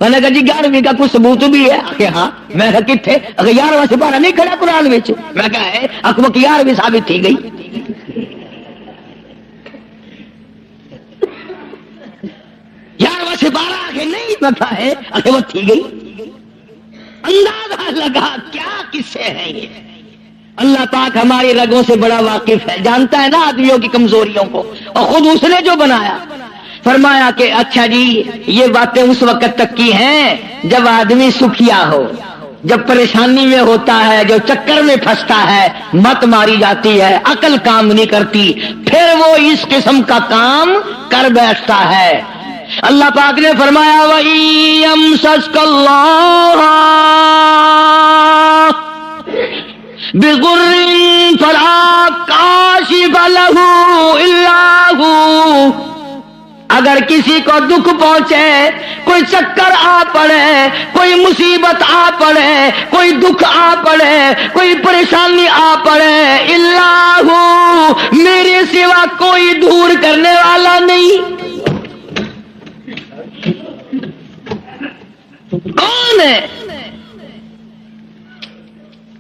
میں نے کہا جی 11ویں کا کچھ ثبوت بھی ہے کہ ہاں. میں کہا کتنے؟ اگر 11واں سپارہ نہیں کھڑا قرآن میں. میں کہا ہے اکبر 11ویں ثابت تھی گئی. 11واں سپارہ آگے نہیں بتا ہے اکبر تھی گئی. اندازہ لگا کیا قصے ہیں یہ. اللہ پاک ہماری رگوں سے بڑا واقف ہے، جانتا ہے نا آدمیوں کی کمزوریوں کو، اور خود اس نے جو بنایا. فرمایا کہ اچھا جی یہ باتیں اس وقت تک کی ہیں جب آدمی سکھیا ہو، جب پریشانی میں ہوتا ہے، جو چکر میں پھنستا ہے، مت ماری جاتی ہے، عقل کام نہیں کرتی، پھر وہ اس قسم کا کام کر بیٹھتا ہے. اللہ پاک نے فرمایا وَإِيَمْسَسْكَ اللَّهُ بِضُرٍّ فَلَا كَاشِفَ لَهُ إِلَّا هُوَ. اگر کسی کو دکھ پہنچے، کوئی چکر آ پڑے، کوئی مصیبت آ پڑے، کوئی دکھ آ پڑے، کوئی پریشانی آ پڑے، الا ہو، میرے سوا کوئی دور کرنے والا نہیں. کون ہے؟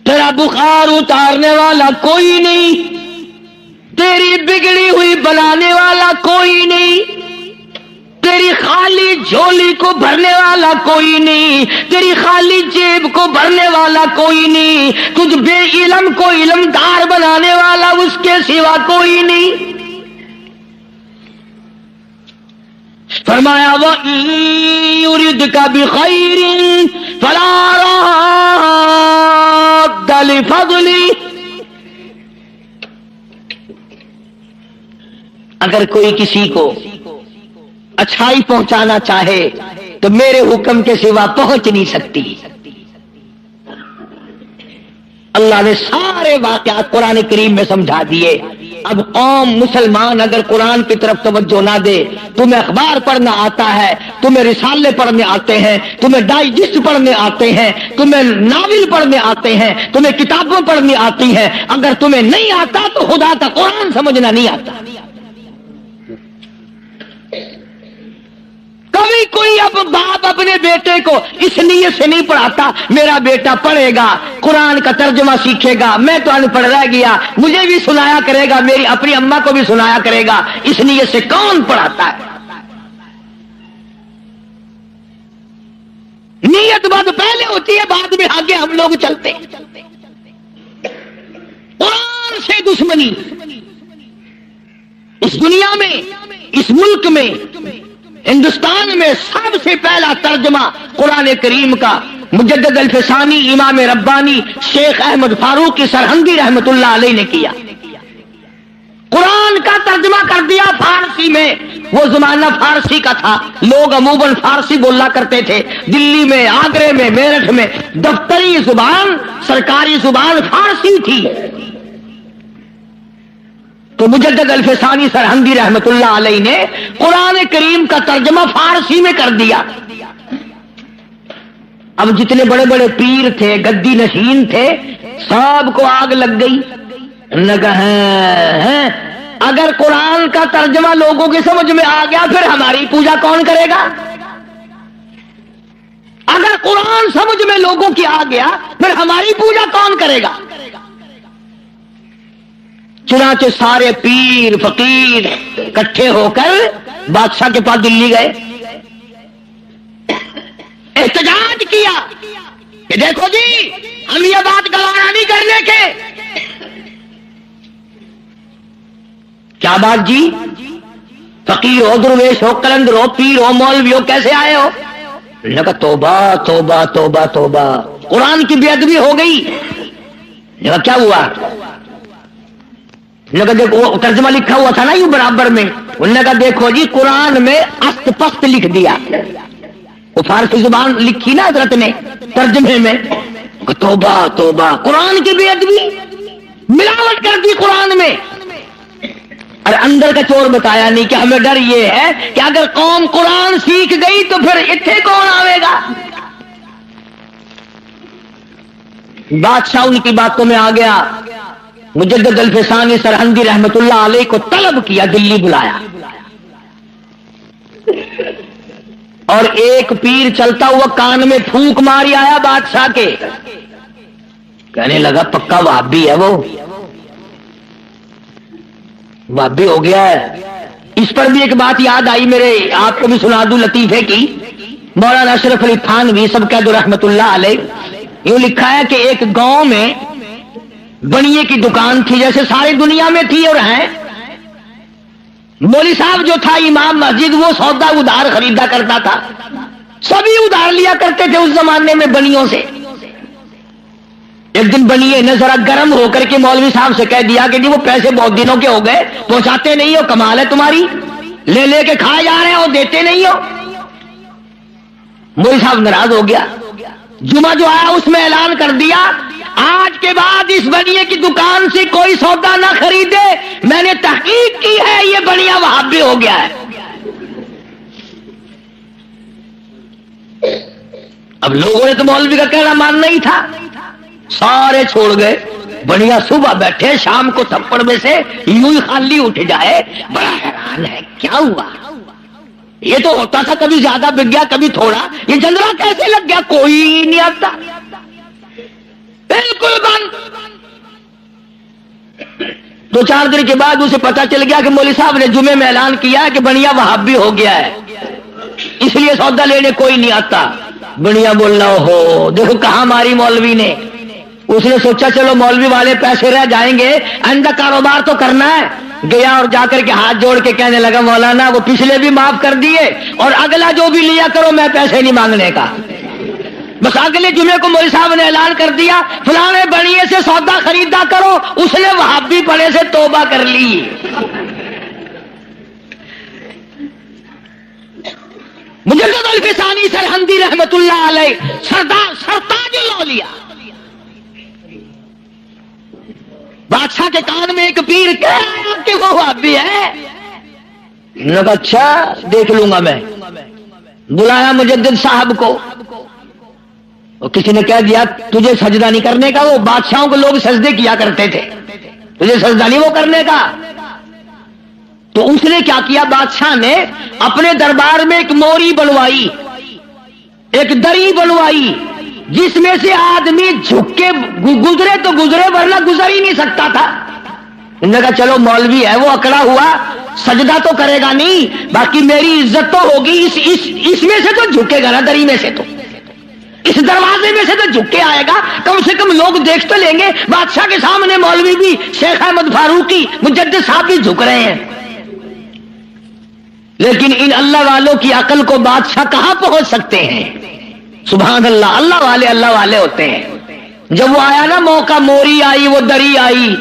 تیرا بخار اتارنے والا کوئی نہیں، تیری بگڑی ہوئی بنانے والا کوئی نہیں، تیری خالی جھولی کو بھرنے والا کوئی نہیں، تیری خالی جیب کو بھرنے والا کوئی نہیں، تجھ بے علم کو علمدار بنانے والا اس کے سوا کوئی نہیں. فرمایا وَإِن يُرِدْكَ بِخَيْرٍ فَلَا رَادَّ لِفَضْلِهِ. اگر کوئی کسی کو اچھائی پہنچانا چاہے تو میرے حکم کے سوا پہنچ نہیں سکتی. اللہ نے سارے واقعات قرآن کریم میں سمجھا دیے. اب قوم مسلمان اگر قرآن کی طرف توجہ نہ دے، تمہیں اخبار پڑھنا آتا ہے، تمہیں رسالے پڑھنے آتے ہیں، تمہیں ڈائجسٹ پڑھنے آتے ہیں، تمہیں ناول پڑھنے آتے ہیں، تمہیں کتابیں پڑھنی آتی ہیں، اگر تمہیں نہیں آتا تو خدا کا قرآن سمجھنا نہیں آتا. کبھی کوئی اب باپ اپنے بیٹے کو اس نیت سے نہیں پڑھاتا میرا بیٹا پڑھے گا، قرآن کا ترجمہ سیکھے گا، میں تو ان پڑھ رہ گیا، مجھے بھی سنایا کرے گا، میری اپنی اماں کو بھی سنایا کرے گا. اس نیت سے کون پڑھاتا ہے؟ نیت بات پہلے ہوتی ہے، بعد میں آگے ہم لوگ چلتے. قرآن سے دشمنی اس دنیا میں، اس ملک میں، ہندوستان میں سب سے پہلا ترجمہ قرآن کریم کا مجدد الفسانی امام ربانی شیخ احمد فاروقی سرہندی رحمت اللہ علیہ نے کیا. قرآن کا ترجمہ کر دیا فارسی میں. وہ زمانہ فارسی کا تھا، لوگ عموماً فارسی بولا کرتے تھے. دلی میں، آگرے میں، میرٹھ میں دفتری زبان، سرکاری زبان فارسی تھی. تو مجدد الفسانی سرہندی رحمت اللہ علیہ نے قرآن کریم کا ترجمہ فارسی میں کر دیا. اب جتنے بڑے بڑے پیر تھے، گدی نشین تھے، سب کو آگ لگ گئی. اگر قرآن کا ترجمہ لوگوں کی سمجھ میں آ گیا پھر ہماری پوجا کون کرے گا؟ اگر قرآن سمجھ میں لوگوں کی آ گیا پھر ہماری پوجا کون کرے گا؟ چنانچہ سارے پیر فقیر اکٹھے ہو کر بادشاہ کے پاس دلی گئے، احتجاج کیا کہ دیکھو جی ہم یہ بات گوارا نہیں کرنے کے. کیا بات جی؟ فقیر ہو، درویش ہو، قلندر ہو، پیر ہو، مولوی ہو، کیسے آئے ہو؟ نے کہا توبہ توبہ توبہ توبہ، قرآن کی بے ادبی ہو گئی. نے کہا کیا ہوا؟ دیکھو ترجمہ لکھا ہوا تھا نا یوں برابر میں. انہوں نے کہا دیکھو جی قرآن میں است پست لکھ دیا، وہ فارسی زبان لکھی نا حضرت نے ترجمے میں. توبہ توبہ، قرآن کی بے ادبی، ملاوٹ کر دی قرآن میں. اور اندر کا چور بتایا نہیں کہ ہمیں ڈر یہ ہے کہ اگر قوم قرآن سیکھ گئی تو پھر اتنے کون آئے گا. بادشاہ ان کی باتوں میں آ گیا. مجدد الفسانی سرہندی رحمت اللہ علیہ کو طلب کیا, دلی بلایا, اور ایک پیر چلتا ہوا کان میں پھونک ماری آیا بادشاہ کے. کہنے لگا پکا وہابی ہے, وہ وہابی ہو گیا ہے. اس پر بھی ایک بات یاد آئی میرے, آپ کو بھی سنا دوں لطیفے کی. مولانا اشرف علی تھانوی سب کہہ دو رحمت اللہ علیہ, یوں لکھا ہے کہ ایک گاؤں میں بنیے کی دکان تھی, جیسے ساری دنیا میں تھی اور ہیں. مولوی صاحب جو تھا امام مسجد, وہ سودا ادھار خریدا کرتا تھا. سبھی ادھار لیا کرتے تھے اس زمانے میں بنیوں سے. ایک دن بنیے نے ذرا گرم ہو کر کے مولوی صاحب سے کہہ دیا کہ جی وہ پیسے بہت دنوں کے ہو گئے, پہنچاتے نہیں ہو, کمال ہے تمہاری, لے لے کے کھائے جا رہے ہو, دیتے نہیں ہو. مولوی صاحب ناراض ہو گیا. جمعہ جو آیا اس میں اعلان کر دیا, آج کے بعد اس بنیے کی دکان سے کوئی سودا نہ خریدے. میں نے تحقیق کی ہے, یہ بنیا وہابی ہو گیا ہے. اب لوگوں نے تو مولوی کا کہنا ماننا ہی تھا, سارے چھوڑ گئے. بنیا صبح بیٹھے, شام کو تھپڑ میں سے یوں ہی خالی اٹھ جائے. بڑا حیران ہے کیا ہوا, یہ تو ہوتا تھا کبھی زیادہ بک گیا کبھی تھوڑا, یہ جندرا کیسے لگ گیا, کوئی نہیں آتا, بالکل بند. 2-4 دن کے بعد اسے پتا چل گیا کہ مولوی صاحب نے جمعے میں اعلان کیا کہ بنیا وہابی ہو گیا ہے, اس لیے سودا لینے کوئی نہیں آتا. بنیا بولنا ہو دیکھو کہاں ماری مولوی نے. اس نے سوچا چلو مولوی والے پیسے رہ جائیں گے, آئندہ کاروبار تو کرنا ہے. گیا اور جا کر کے ہاتھ جوڑ کے کہنے لگا مولانا وہ پچھلے بھی معاف کر دیے, اور اگلا جو بھی لیا کرو میں پیسے نہیں مانگنے کا. بس اگلے جمعے کو مولوی صاحب نے اعلان کر دیا فلانے بنیے سے سودا خریدا کرو. اس نے وہابی پڑے سے توبہ کر لی. مجدد الفسانی سرہندی رحمت اللہ علیہ سرتاج لیا. بادشاہ کے کان میں ایک پیر کہا کہ وہ وہابی ہے. اچھا دیکھ لوں گا میں. بلایا مجدد صاحب کو, اور کسی نے کہہ دیا تجھے سجدہ نہیں کرنے کا, وہ بادشاہوں کو لوگ سجدے کیا کرتے تھے, تجھے سجدہ نہیں وہ کرنے کا. تو اس نے کیا کیا, بادشاہ نے اپنے دربار میں ایک موری بنوائی, ایک دری بنوائی, جس میں سے آدمی جھک کے گزرے تو گزرے ورنہ گزر ہی نہیں سکتا تھا. انہوں نے کہا چلو مولوی ہے وہ اکڑا ہوا, سجدہ تو کرے گا نہیں, باقی میری عزت تو ہوگی, اس میں سے تو جھکے گا نا, دری میں سے تو, اس دروازے میں سے تو جھک کے آئے گا, کم سے کم لوگ دیکھ تو لیں گے. بادشاہ کے سامنے مولوی بھی, شیخ احمد فاروقی, مجدد صاحب بھی جھک رہے ہیں. لیکن ان اللہ والوں کی عقل کو بادشاہ کہاں پہنچ سکتے ہیں. سبحان اللہ, اللہ والے ہوتے ہیں. جب وہ آیا نا موقع, موری آئی, وہ دری آئی,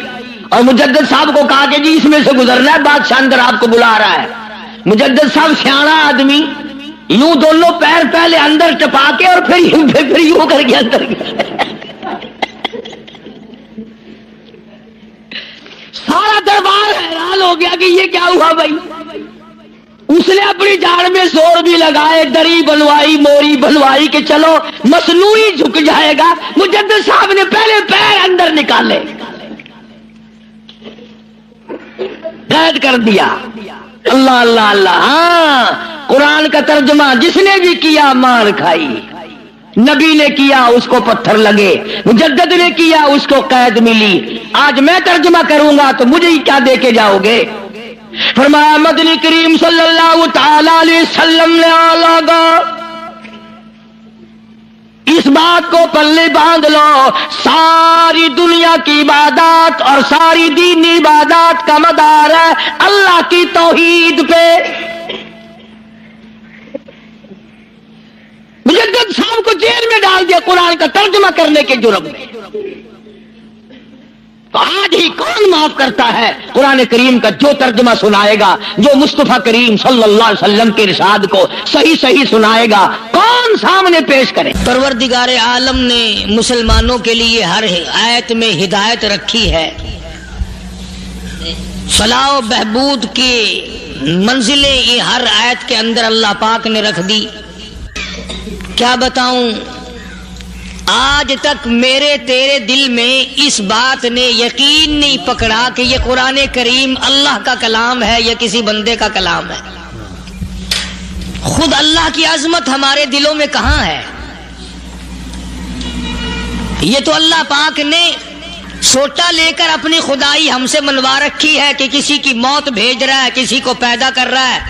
اور مجدد صاحب کو کہا کہ جی اس میں سے گزرنا ہے, بادشاہ اندر آپ کو بلا رہا ہے. مجدد صاحب سیاڑا آدمی, یوں دونوں پیر پہلے اندر ٹپا کے اور پھر یوں کر کے اندر سارا دربار حیران ہو گیا کہ یہ کیا ہوا بھائی. اس نے اپنی جان میں زور بھی لگائے, دری بنوائی, موری بنوائی کہ چلو مصنوعی جھک جائے گا. مجدد صاحب نے پہلے پیر اندر نکالے, قید کر دیا. اللہ اللہ اللہ. ہاں قرآن کا ترجمہ جس نے بھی کیا مار کھائی. نبی نے کیا اس کو پتھر لگے, مجدد نے کیا اس کو قید ملی. آج میں ترجمہ کروں گا تو مجھے ہی کیا دے کے جاؤ گے. فرمایا مدنی کریم صلی اللہ تعالی علیہ وسلم نے لگا, اس بات کو پلے باندھ لو, ساری دنیا کی عبادات اور ساری دینی عبادات کا مدار ہے اللہ کی توحید پہ. مجدد صاحب کو جیل میں ڈال دیا قرآن کا ترجمہ کرنے کے جرم میں. تو آج ہی کون معاف کرتا ہے قرآن کریم کا جو ترجمہ سنائے گا, جو مصطفیٰ کریم صلی اللہ علیہ وسلم کے ارشاد کو صحیح سنائے گا, کون سامنے پیش کرے. پروردگار عالم نے مسلمانوں کے لیے ہر آیت میں ہدایت رکھی ہے. فلاح و بہبود کی منزلیں یہ ہر آیت کے اندر اللہ پاک نے رکھ دی. کیا بتاؤں، آج تک میرے تیرے دل میں اس بات نے یقین نہیں پکڑا کہ یہ قرآن کریم اللہ کا کلام ہے یا کسی بندے کا کلام ہے. خود اللہ کی عظمت ہمارے دلوں میں کہاں ہے؟ یہ تو اللہ پاک نے سوٹا لے کر اپنی خدائی ہم سے منوا رکھی ہے کہ کسی کی موت بھیج رہا ہے، کسی کو پیدا کر رہا ہے،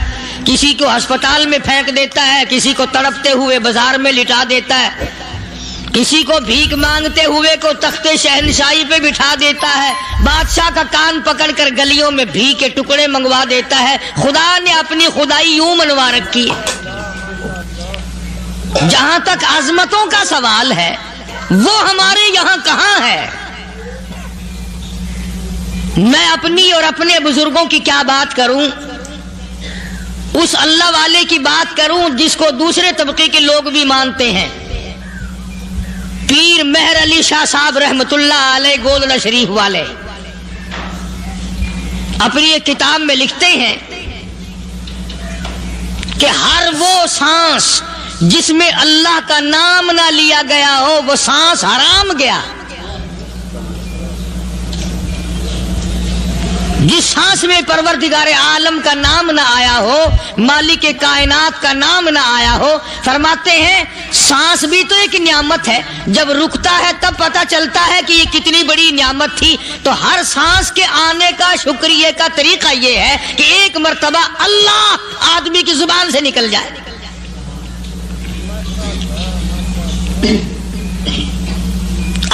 کسی کو ہسپتال میں پھینک دیتا ہے، کسی کو تڑپتے ہوئے بازار میں لٹا دیتا ہے، کسی کو بھیک مانگتے ہوئے کو تخت شہنشاہی پہ بٹھا دیتا ہے، بادشاہ کا کان پکڑ کر گلیوں میں بھیک کے ٹکڑے منگوا دیتا ہے. خدا نے اپنی خدائی یوں منوا رکھی ہے. جہاں تک عظمتوں کا سوال ہے وہ ہمارے یہاں کہاں ہے؟ میں اپنی اور اپنے بزرگوں کی کیا بات کروں، اس اللہ والے کی بات کروں جس کو دوسرے طبقے کے لوگ بھی مانتے ہیں. پیر مہر علی شاہ صاحب رحمت اللہ علیہ گولڑا شریف والے اپنی ایک کتاب میں لکھتے ہیں کہ ہر وہ سانس جس میں اللہ کا نام نہ لیا گیا ہو وہ سانس حرام گیا. جس سانس میں پروردگار عالم کا نام نہ آیا ہو، مالک کائنات کا نام نہ آیا ہو، فرماتے ہیں سانس بھی تو ایک نعمت ہے، جب رکتا ہے تب پتہ چلتا ہے کہ یہ کتنی بڑی نعمت تھی. تو ہر سانس کے آنے کا شکریہ کا طریقہ یہ ہے کہ ایک مرتبہ اللہ آدمی کی زبان سے نکل جائے.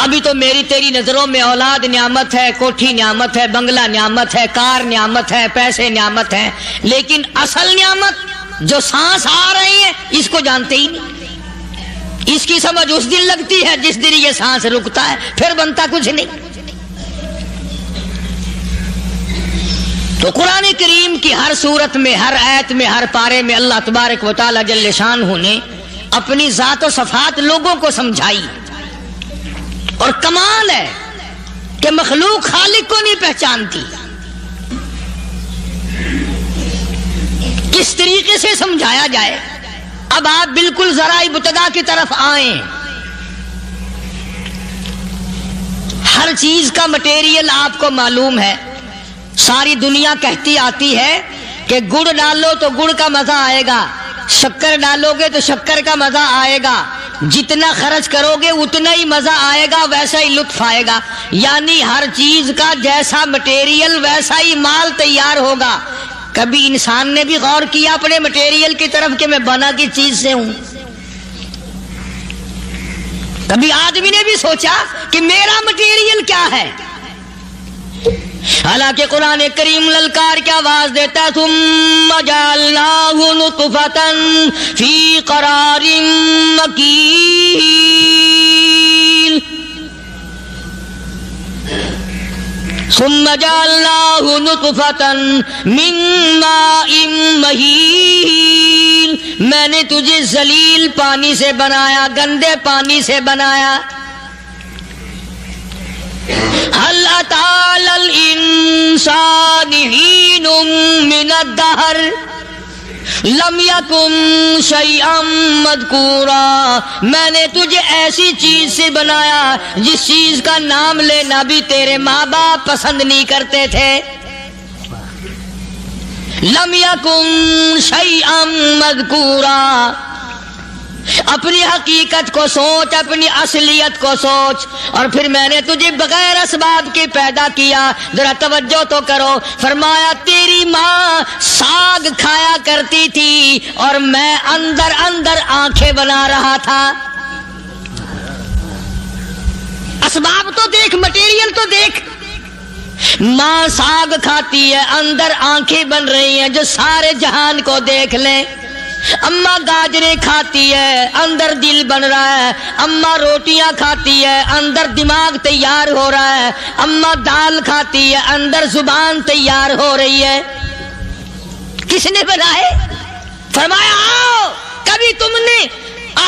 ابھی تو میری تیری نظروں میں اولاد نعمت ہے، کوٹھی نعمت ہے، بنگلہ نعمت ہے، کار نعمت ہے، پیسے نعمت ہے، لیکن اصل نعمت جو سانس آ رہی ہے اس کو جانتے ہی نہیں. اس کی سمجھ اس دن لگتی ہے جس دن یہ سانس رکتا ہے، پھر بنتا کچھ نہیں. تو قرآن کریم کی ہر صورت میں، ہر آیت میں، ہر پارے میں اللہ تبارک و تعالی جل شانہ نے اپنی ذات و صفات لوگوں کو سمجھائی. اور کمال ہے کہ مخلوق خالق کو نہیں پہچانتی. کس طریقے سے سمجھایا جائے؟ اب آپ بالکل ذرا ابتدا کی طرف آئیں. ہر چیز کا مٹیریل آپ کو معلوم ہے. ساری دنیا کہتی آتی ہے کہ گڑ ڈالو تو گڑ کا مزہ آئے گا، شکر ڈالو گے تو شکر کا مزہ آئے گا، جتنا خرچ کرو گے اتنا ہی مزہ آئے گا، ویسا ہی لطف آئے گا. یعنی ہر چیز کا جیسا مٹیریل ویسا ہی مال تیار ہوگا. کبھی انسان نے بھی غور کیا اپنے مٹیریل کی طرف کہ میں بنا کی چیز سے ہوں؟ کبھی آدمی نے بھی سوچا کہ میرا مٹیریل کیا ہے؟ حالانکہ قرآن کریم للکار کی آواز دیتا ہے ثم جعلناہ نطفۃ فی قرار مکین. ثم جعلناہ نطفۃ من ماء مہین. میں نے تجھے ذلیل پانی سے بنایا، گندے پانی سے بنایا. هل أتى على الإنسان حين من الدهر لم يكن شيئا مذكورا. میں نے تجھے ایسی چیز سے بنایا جس چیز کا نام لینا بھی تیرے ماں باپ پسند نہیں کرتے تھے. لم يكن شيئا مذكورا. اپنی حقیقت کو سوچ، اپنی اصلیت کو سوچ. اور پھر میں نے تجھے بغیر اسباب کے پیدا کیا. ذرا توجہ تو کرو. فرمایا تیری ماں ساگ کھایا کرتی تھی اور میں اندر اندر آنکھیں بنا رہا تھا. اسباب تو دیکھ، مٹیریل تو دیکھ. ماں ساگ کھاتی ہے، اندر آنکھیں بن رہی ہیں جو سارے جہان کو دیکھ لیں. اماں گاجریں کھاتی ہے، اندر دل بن رہا ہے. اماں روٹیاں کھاتی ہے، اندر دماغ تیار ہو رہا ہے. اماں دال کھاتی ہے، اندر زبان تیار ہو رہی ہے. کس نے بنائے؟ فرمایا آؤ کبھی تم نے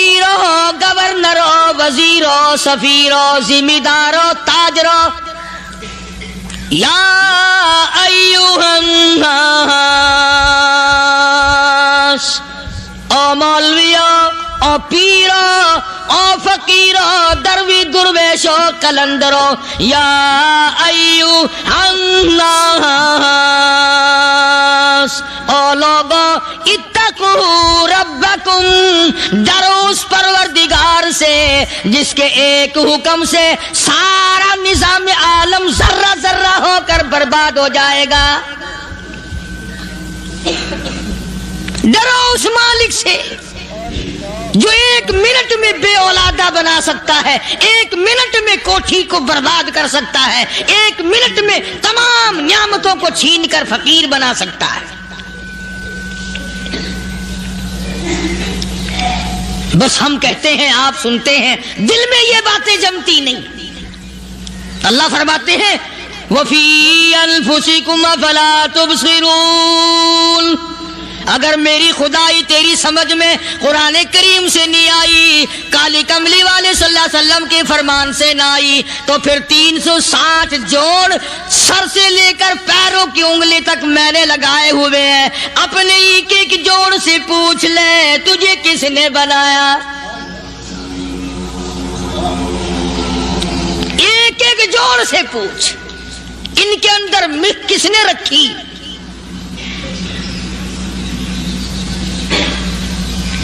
پیرو گورنرو وزیرو سفیرو ذمہ دارو تاجرو یا ایھا الناس، او مولویو، او پیرو، او فقیرو، دروی درویشو کلندرو، یا ایھا الناس، او لوگو اتقوا ربکم، ڈرو اس پروردگار سے جس کے ایک حکم سے سارا نظام عالم ذرہ ذرہ ہو کر برباد ہو جائے گا۔ ڈرو اس مالک سے جو ایک منٹ میں بے اولادہ بنا سکتا ہے، ایک منٹ میں کوٹھی کو برباد کر سکتا ہے، ایک منٹ میں تمام نعمتوں کو چھین کر فقیر بنا سکتا ہے۔ بس ہم کہتے ہیں، آپ سنتے ہیں، دل میں یہ باتیں جمتی نہیں۔ اللہ فرماتے ہیں وَفِي أَنفُسِكُمْ أَفَلَا تُبْصِرُونَ، اگر میری خدائی تیری سمجھ میں قرآن کریم سے نہیں آئی، کالی کملی والے صلی اللہ علیہ وسلم کے فرمان سے نہ آئی، تو پھر 360 جوڑ سر سے لے کر پیروں کی انگلی تک میں نے لگائے ہوئے ہیں۔ اپنے ایک ایک جوڑ سے پوچھ لے تجھے کس نے بنایا، ایک ایک جوڑ سے پوچھ، ان کے اندر مکھ کس نے رکھی،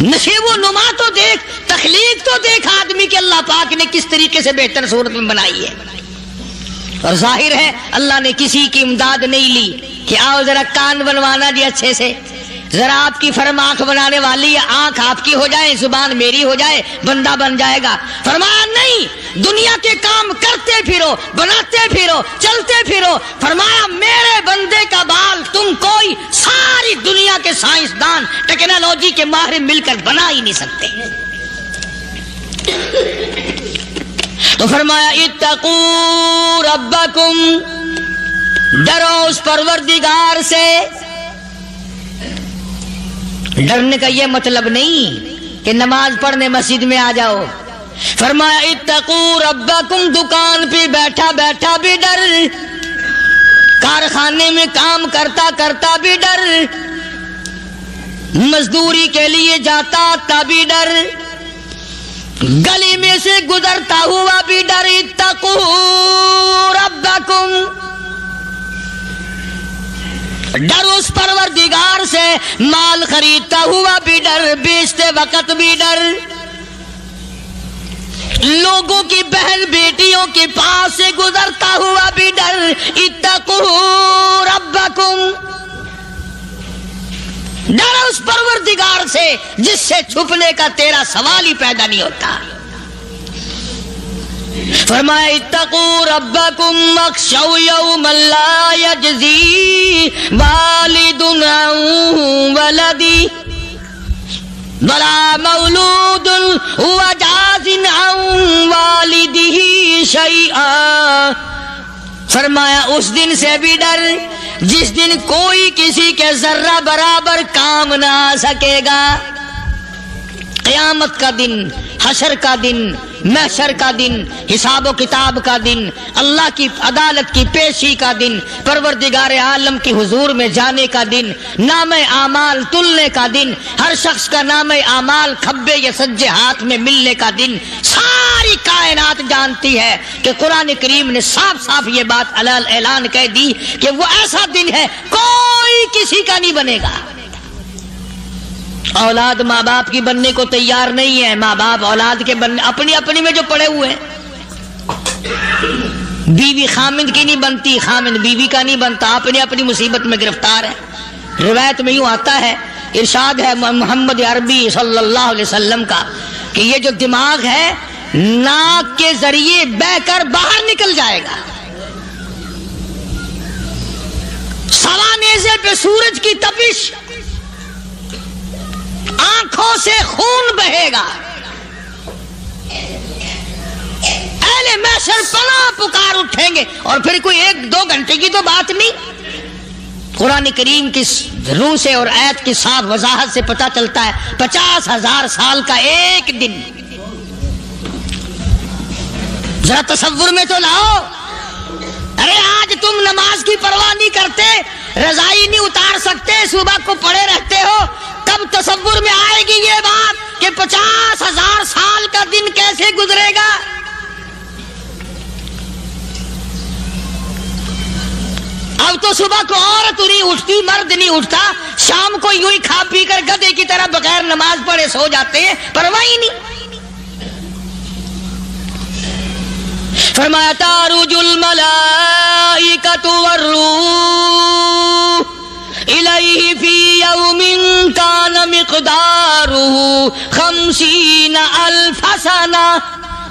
نشیب و نما تو دیکھ، تخلیق تو دیکھ آدمی کے اللہ پاک نے کس طریقے سے بہتر صورت میں بنائی ہے۔ اور ظاہر ہے اللہ نے کسی کی امداد نہیں لی کہ آؤ ذرا کان بنوانا جی اچھے سے، ذرا آپ کی فرم آنکھ بنانے والی ہے، آنکھ آپ کی ہو جائے، زبان میری ہو جائے، بندہ بن جائے گا۔ فرمایا نہیں، دنیا کے کام کرتے پھرو، بناتے پھرو، چلتے پھرو۔ فرمایا میرے بندے کا بال تم کوئی ساری دنیا کے سائنسدان ٹیکنالوجی کے ماہر مل کر بنا ہی نہیں سکتے۔ تو فرمایا اتقوا ربکم، ڈرو اس پروردگار سے۔ ڈرنے کا یہ مطلب نہیں کہ نماز پڑھنے مسجد میں آ جاؤ۔ فرمایا اتقوا ربکم، دکان پہ بیٹھا بیٹھا بھی ڈر، کارخانے میں کام کرتا کرتا بھی ڈر، مزدوری کے لیے جاتا تبھی ڈر، گلی میں سے گزرتا ہوا بھی ڈر۔ اتقوا ربکم، ڈر اس پروردگار سے، مال خریدتا ہوا بھی ڈر، بیچتے وقت بھی ڈر، لوگوں کی بہن بیٹیوں کے پاس سے گزرتا ہوا بھی ڈر۔ اتقوا ربکم، ڈر اس پروردگار سے جس سے چھپنے کا تیرا سوال ہی پیدا نہیں ہوتا۔ فرمایا اتقوا ربکم واخشوا یوما لا یجزی والد عن ولدی ولا مولود هو جاز عن والدہ شیئا۔ فرمایا اس دن سے بھی ڈر جس دن کوئی کسی کے ذرہ برابر کام نہ آ سکے گا۔ قیامت کا دن، حشر کا دن، محشر کا دن، حساب و کتاب کا دن، اللہ کی عدالت کی پیشی کا دن، پروردگار عالم کے حضور میں جانے کا دن، نام اعمال تلنے کا دن، ہر شخص کا نام اعمال کھبے یا سجے ہاتھ میں ملنے کا دن۔ ساری کائنات جانتی ہے کہ قرآن کریم نے صاف صاف یہ بات اعلان کہہ دی کہ وہ ایسا دن ہے کوئی کسی کا نہیں بنے گا۔ اولاد ماں باپ کی بننے کو تیار نہیں ہے، ماں باپ اولاد کے بننے اپنی اپنی میں جو پڑے ہوئے ہیں۔ بیوی خامند کی نہیں بنتی، خامند بیوی کا نہیں بنتا، اپنی اپنی مصیبت میں گرفتار ہے۔ روایت میں یوں آتا ہے، ارشاد ہے محمد عربی صلی اللہ علیہ وسلم کا کہ یہ جو دماغ ہے ناک کے ذریعے بہ کر باہر نکل جائے گا، سوا نیزے پہ سورج کی تپش، آنکھوں سے خون بہے گا، اہل محشر پناہ پکار اٹھیں گے، اور پھر کوئی 1-2 گھنٹے کی تو بات نہیں، قرآن کریم کی روح سے اور آیت کی صاف وضاحت سے پتہ چلتا ہے 50,000 سال کا ایک دن. ذرا تصور میں تو لاؤ. ارے آج تم نماز کی پرواہ نہیں کرتے, رضائی نہیں اتار سکتے, صبح کو پڑے رہتے ہو, کب تصور میں آئے گی یہ بات کہ 50,000 سال کا دن کیسے گزرے گا؟ اب تو صبح کو عورت نہیں اٹھتی, مرد نہیں اٹھتا, شام کو یوں ہی کھا پی کر گدھے کی طرح بغیر نماز پڑھے سو جاتے ہیں, پرواہ ہی نہیں. فرمایا تعرج الملائکۃ والروح الیہ فی یوم کان مقدارہ 50,000 سنہ.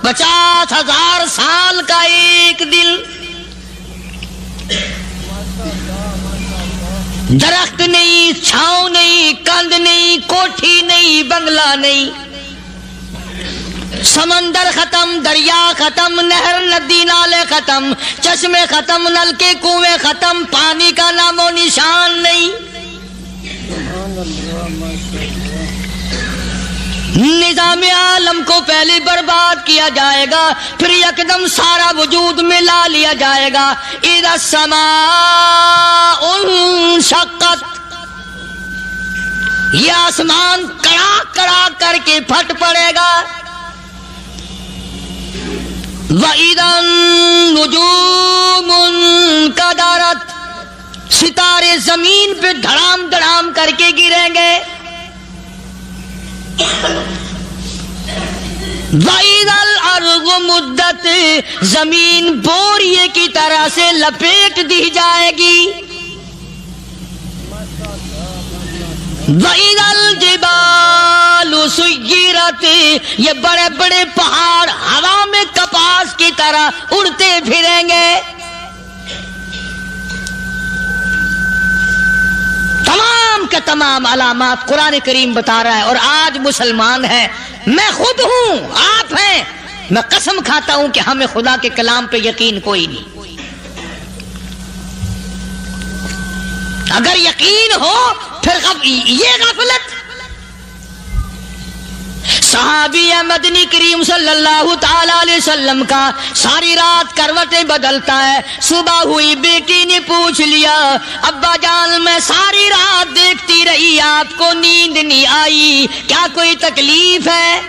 50,000 سال کا ایک دن. درخت نہیں, چھاؤں نہیں, کند نہیں, کوٹھی نہیں, بنگلہ نہیں, سمندر ختم, دریا ختم, نہر ندی نالے ختم, چشمے ختم, نلکے کنویں ختم, پانی کا نام و نشان نہیں. نظام عالم کو پہلے برباد کیا جائے گا, پھر یکدم سارا وجود میں لا لیا جائے گا. اذا السماء انشقت, یہ آسمان کڑا کڑا کر کے پھٹ پڑے گا. وَإِذَا النُّجُومُ انْكَدَرَتْ, ستارے زمین پہ دھڑام دھڑام کر کے گریں گے. وَإِذَا الْأَرْضُ مُدَّتْ, زمین بوریے کی طرح سے لپیٹ دی جائے گی. وَإِذَا الْجِبَالُ سُيِّرَتْ, یہ بڑے بڑے پہاڑ ہوا میں کپاس کی طرح اڑتے پھریں گے. تمام کے تمام علامات قرآن کریم بتا رہا ہے. اور آج مسلمان ہے, میں خود ہوں, آپ ہیں, میں قسم کھاتا ہوں کہ ہمیں خدا کے کلام پہ یقین کوئی نہیں. اگر یقین ہو پھر یہ غفلت. صحابی مدنی کریم صلی اللہ تعالی علیہ وسلم کا ساری رات کروٹیں بدلتا ہے. صبح ہوئی بیٹی نے پوچھ لیا, ابا جان میں ساری رات دیکھتی رہی, آپ کو نیند نہیں آئی, کیا کوئی تکلیف ہے؟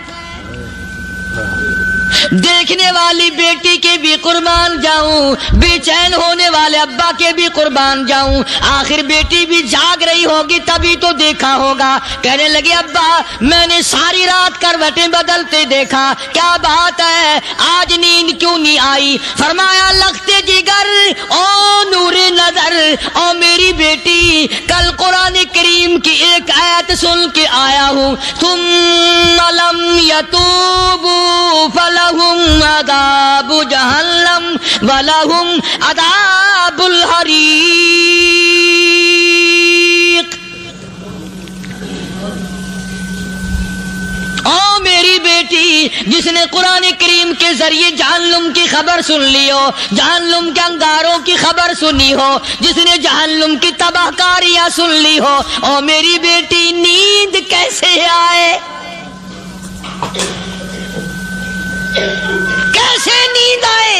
دیکھنے والی بیٹی کے بھی قربان جاؤں, بے چین ہونے والے ابا کے بھی قربان جاؤں. آخر بیٹی بھی جاگ رہی ہوگی تبھی تو دیکھا ہوگا. کہنے لگے ابا میں نے ساری رات کروٹیں بدلتے دیکھا, کیا بات ہے, آج نیند کیوں نہیں آئی؟ فرمایا لختے جگر او نور نظر, او میری بیٹی کل قرآن کریم کی ایک آیت سن کے آیا ہوں, ثم لم یتوبوا فلہم عذاب جہنم ولہم عذاب الحریق. او میری بیٹی جس نے قرآن کریم کے ذریعے جہنم کی خبر سن لی ہو, جہنم کے انگاروں کی خبر سنی ہو, جس نے جہنم کی تباہ کاریاں سن لی ہو, او میری بیٹی نیند کیسے آئے؟ کیسے نیند آئے؟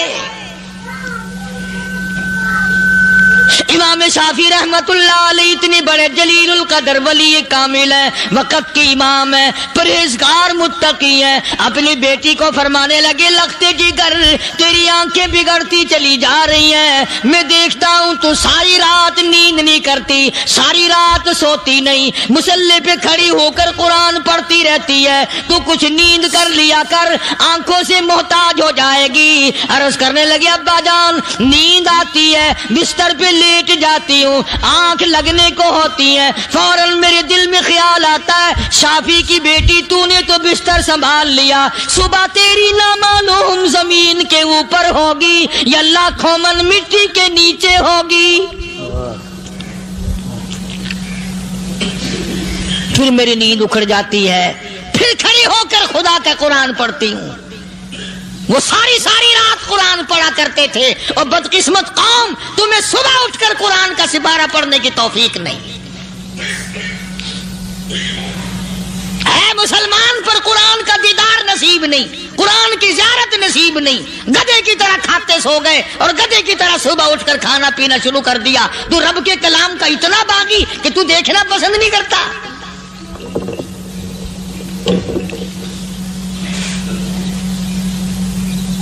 امام شافعی رحمت اللہ علیہ اتنے بڑے جلیل القدر ولی کامل ہیں, وقت کے امام ہیں, پرہیزگار متقی ہیں. اپنی بیٹی کو فرمانے لگے لختے جگر تیری آنکھیں بگڑتی چلی جا رہی ہیں, میں دیکھتا ہوں تو ساری رات نیند نہیں کرتی, ساری رات سوتی نہیں, مصلی پہ کھڑی ہو کر قرآن پڑھتی رہتی ہے, تو کچھ نیند کر لیا کر, آنکھوں سے محتاج ہو جائے گی. عرض کرنے لگے ابا جان نیند آتی ہے, بستر پہ لیٹ جاتی ہوں, آنکھ لگنے کو ہوتی ہے, فوراً میرے دل میں خیال آتا ہے شافی کی بیٹی تو نے تو بستر سنبھال لیا, صبح تیری نامعلوم زمین کے اوپر ہوگی یا لاکھوں من مٹی کے نیچے ہوگی. پھر میری نیند اکھڑ جاتی ہے, پھر کھڑی ہو کر خدا کا قرآن پڑھتی ہوں. وہ ساری رات قرآن پڑھا کرتے تھے, اور بدقسمت قوم تمہیں صبح اٹھ کر قرآن کا سپارہ پڑھنے کی توفیق نہیں. ہے مسلمان پر قرآن کا دیدار نصیب نہیں، قرآن کی زیارت نصیب نہیں، گدھے کی طرح کھاتے سو گئے اور گدھے کی طرح صبح اٹھ کر کھانا پینا شروع کر دیا۔ تو رب کے کلام کا اتنا باغی کہ تو دیکھنا پسند نہیں کرتا۔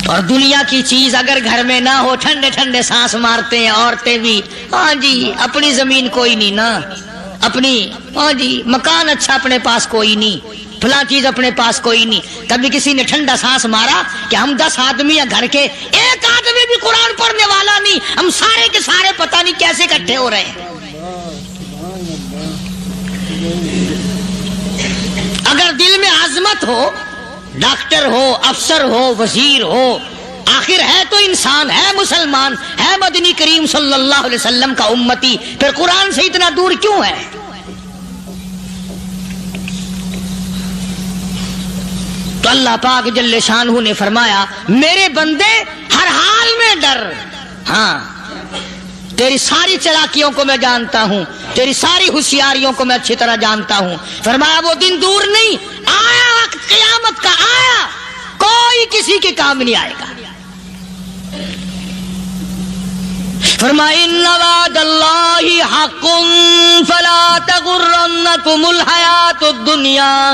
اور دنیا کی چیز اگر گھر میں نہ ہو، ٹھنڈے ٹھنڈے سانس مارتے ہیں عورتیں بھی، ہاں جی اپنی زمین کوئی نہیں نا، اپنی ہاں جی مکان اچھا اپنے پاس کوئی نہیں، فلاں چیز اپنے پاس کوئی نہیں۔ کبھی کسی نے ٹھنڈا سانس مارا کہ ہم 10 آدمی ہیں گھر کے، ایک آدمی بھی قرآن پڑھنے والا نہیں، ہم سارے کے سارے پتہ نہیں کیسے اکٹھے ہو رہے ہیں۔ اگر دل میں عظمت ہو، ڈاکٹر ہو، افسر ہو، وزیر ہو، آخر ہے تو انسان، ہے مسلمان، ہے مدنی کریم صلی اللہ علیہ وسلم کا امتی، پھر قرآن سے اتنا دور کیوں ہے؟ تو اللہ پاک جل شانہ نے فرمایا میرے بندے ہر حال میں ڈر، ہاں تیری ساری چلاکیوں کو میں جانتا ہوں، تیری ساری ہوشیاریوں کو میں اچھی طرح جانتا ہوں۔ فرمایا وہ دن دور نہیں، آیا وقت قیامت کا، آیا، کوئی کسی کے کام نہیں آئے گا۔ فرمایا ان وعد اللہ حق فلا تغرنکم الحیات الدنیا۔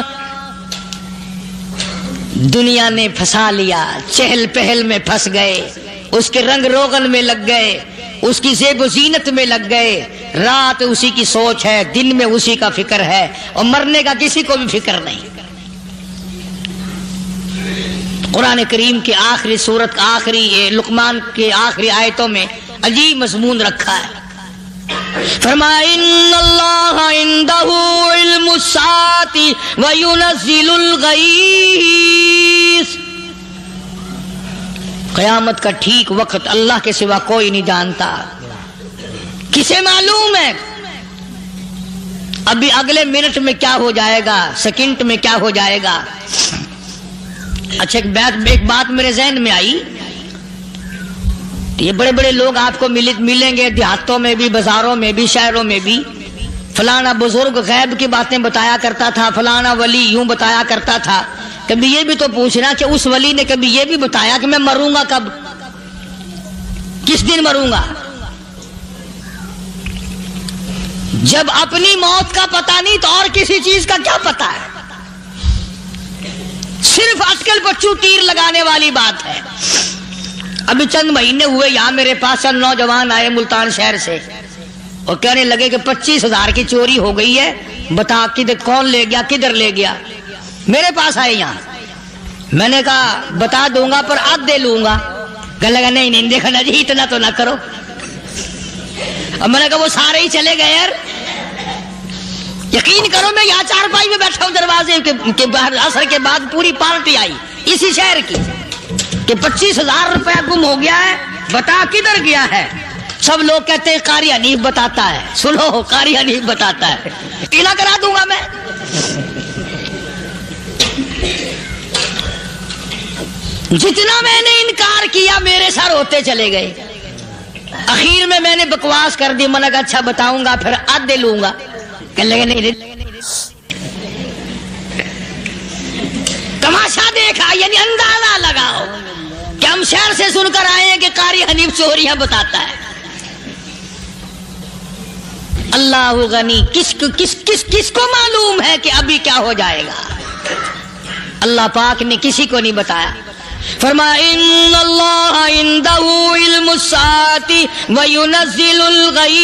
دنیا نے پھنسا لیا، چہل پہل میں پھنس گئے، اس کے رنگ روغن میں لگ گئے، اس کی زیب و زینت میں لگ گئے، رات اسی کی سوچ ہے، دن میں اسی کا فکر ہے، اور مرنے کا کسی کو بھی فکر نہیں۔ قرآن کریم کی آخری سورت، آخری لقمان کے آخری آیتوں میں عجیب مضمون رکھا ہے۔ فرمایا ان اللہ عندہ علم الساعۃ وینزل الغیث۔ قیامت کا ٹھیک وقت اللہ کے سوا کوئی نہیں جانتا، کسے معلوم ہے ابھی اگلے منٹ میں کیا ہو جائے گا، سیکنڈ میں کیا ہو جائے گا۔ اچھا ایک بات میرے ذہن میں آئی، یہ بڑے بڑے لوگ آپ کو ملیں گے دیہاتوں میں بھی، بازاروں میں بھی، شہروں میں بھی، فلانا بزرگ غیب کی باتیں بتایا کرتا تھا، فلانا ولی یوں بتایا کرتا تھا۔ کبھی یہ بھی تو پوچھنا کہ اس ولی نے کبھی یہ بھی بتایا کہ میں مروں گا کب، کس دن مروں گا؟ جب اپنی موت کا پتہ نہیں تو اور کسی چیز کا کیا پتہ ہے؟ صرف اٹکل پچو تیر لگانے والی بات ہے۔ ابھی چند مہینے ہوئے یہاں میرے پاس چند نوجوان آئے ملتان شہر سے اور کہنے لگے کہ 25,000 کی چوری ہو گئی ہے، بتا کدھر کون لے گیا، کدھر لے گیا۔ میرے پاس آئے یہاں، میں نے کہا بتا دوں گا پر آدھ دے لوں گا۔ کہنے لگا نہیں دیکھا نا جی اتنا تو نہ کرو۔ اب میں نے کہا وہ سارے ہی چلے گئے یار، یقین کرو میں یہاں چارپائی میں بیٹھا ہوں دروازے کے باہر، عصر کے بعد پوری پارٹی آئی اسی شہر کی کہ 25,000 روپے گم ہو گیا ہے، بتا کدھر گیا ہے۔ سب لوگ کہتے ہیں قاری حنیف بتاتا ہے، سنو قاری حنیف بتاتا ہے، ٹیلا کرا دوں گا میں۔ جتنا میں نے انکار کیا میرے سر ہوتے چلے گئے، اخیر میں نے بکواس کر دی، میں نے کہا اچھا بتاؤں گا پھر آدھے لوں گا۔ کہ لگے نہیں، تماشا دیکھا یعنی اندازہ لگاؤ کہ ہم شہر سے سن کر آئے ہیں کہ قاری حنیف چوریاں بتاتا ہے۔ اللہ غنی، کس کو معلوم ہے کہ ابھی کیا ہو جائے گا؟ اللہ پاک نے کسی کو نہیں بتایا۔ فرمایا ان اللہ عندہ علم الساعۃ وینزل الغیث۔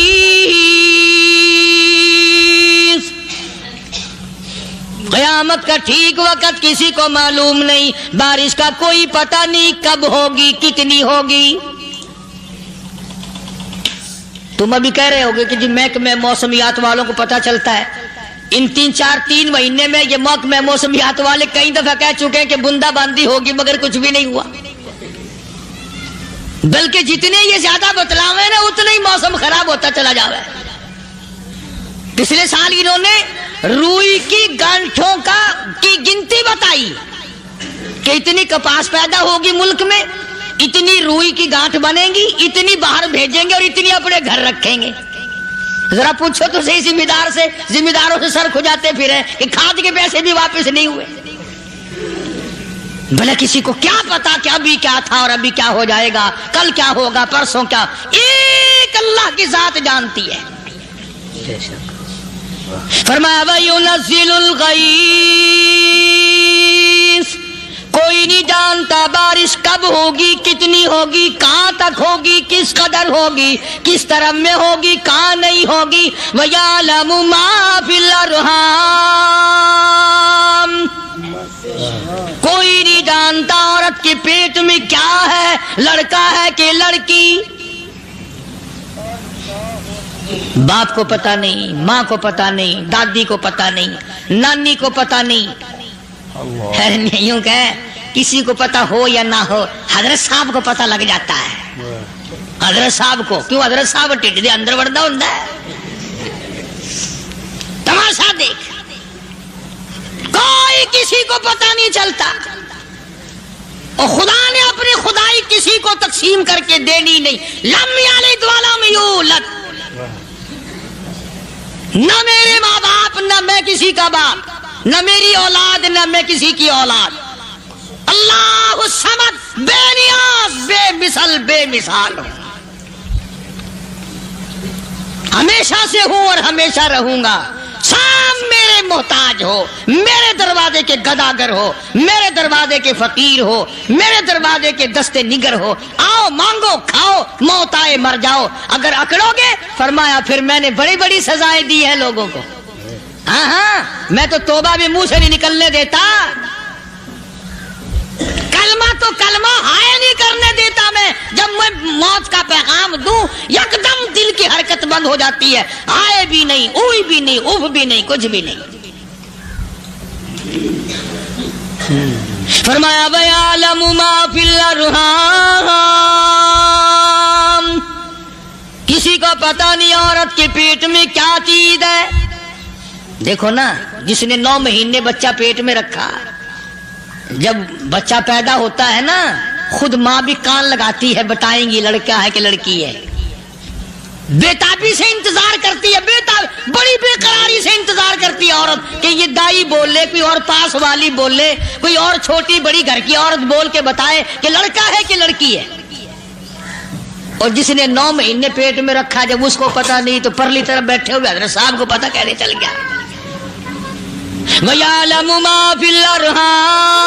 قیامت کا ٹھیک وقت کسی کو معلوم نہیں، بارش کا کوئی پتہ نہیں کب ہوگی، کتنی ہوگی۔ تم ابھی کہہ رہے ہوگے کہ جی محکمہ موسمیات والوں کو پتہ چلتا ہے، ان 3 مہینے میں یہ محکمہ موسمیات والے کئی دفعہ کہہ چکے ہیں کہ بندہ باندی ہوگی مگر کچھ بھی نہیں ہوا، بلکہ جتنے یہ زیادہ بتلاوے نا اتنا ہی موسم خراب ہوتا چلا جاوے۔ پچھلے سال انہوں نے روئی کی گانٹھوں کی گنتی بتائی کہ اتنی کپاس پیدا ہوگی ملک میں، اتنی روئی کی گانٹھ بنے گی، اتنی باہر بھیجیں گے اور اتنی اپنے گھر رکھیں گے۔ ذرا پوچھو تو صحیح ذمہ داروں سے سر کھجاتے پھرے کہ کھاد کے پیسے بھی واپس نہیں ہوئے. بھلا کسی کو کیا پتا کہ ابھی کیا تھا اور ابھی کیا ہو جائے گا, کل کیا ہوگا, پرسوں کیا. ایک اللہ کی ذات جانتی ہے. فرمایا وَيُنَزِّلُ الْغَيْثَ, کوئی نہیں جانتا بارش کب ہوگی, کتنی ہوگی, کہاں تک ہوگی, کس قدر ہوگی, کس طرف میں ہوگی, کہاں نہیں ہوگی. وَيَعْلَمُ مَا فِي الْأَرْحَامِ, کوئی نہیں جانتا عورت کے پیٹ میں کیا ہے, لڑکا ہے کہ لڑکی. باپ کو پتا نہیں, ماں کو پتا نہیں, دادی کو پتا نہیں, نانی کو پتا نہیں. یوں کہ کسی کو پتا ہو یا نہ ہو, حضرت صاحب کو پتا لگ جاتا ہے. حضرت صاحب کو کیوں, حضرت صاحب ٹھڈ دے اندر وڑدا ہوندا ہے. تماشا دیکھ, کوئی کسی کو پتا نہیں چلتا. اور خدا نے اپنی خدائی کسی کو تقسیم کر کے دینی نہیں. لم یلد ولم یولد, نہ میرے ماں باپ, نہ میں کسی کا باپ, نہ میری اولاد, نہ میں کسی کی اولاد. اللہ الصمد, بے نیاز, بے مثل, بے مثال ہوں. ہمیشہ سے ہوں اور ہمیشہ رہوں گا. شام میرے محتاج ہو, میرے دروازے کے گداگر ہو, میرے دروازے کے فقیر ہو, میرے دروازے کے دستے نگر ہو. آؤ مانگو کھاؤ, موت آئے مر جاؤ. اگر اکڑو گے, فرمایا پھر میں نے بڑی بڑی سزائیں دی ہیں لوگوں کو. ہاں, میں تو توبہ بھی منہ سے نہیں نکلنے دیتا. کلمہ تو کلمہ ہائے نہیں کرنے دیتا میں. جب میں موت کا پیغام دوں, یکدم دل کی حرکت بند ہو جاتی ہے. آئے بھی نہیں, اوئی بھی نہیں, اف بھی نہیں, کچھ بھی نہیں. فرمایا وَيَعْلَمُ مَا فِي الْأَرْحَامِ, کسی کو پتا نہیں عورت کے پیٹ میں کیا چیز ہے. دیکھو نا, جس نے 9 مہینے بچہ پیٹ میں رکھا, جب بچہ پیدا ہوتا ہے نا, خود ماں بھی کان لگاتی ہے, بتائیں گی لڑکا ہے کہ لڑکی ہے. بےتابی سے انتظار کرتی ہے, بڑی بے قراری سے انتظار کرتی ہے عورت کہ یہ دائی بول لے, کوئی اور پاس والی بول لے, کوئی اور چھوٹی بڑی گھر کی عورت بول کے بتائے کہ لڑکا ہے کہ لڑکی ہے. اور جس نے 9 مہینے پیٹ میں رکھا, جب اس کو پتا نہیں تو پرلی طرف بیٹھے ہوئے حضرت صاحب کو پتا کیسے چل گیا. وَيَعْلَمُ مَا فِي الْأَرْحَامِ,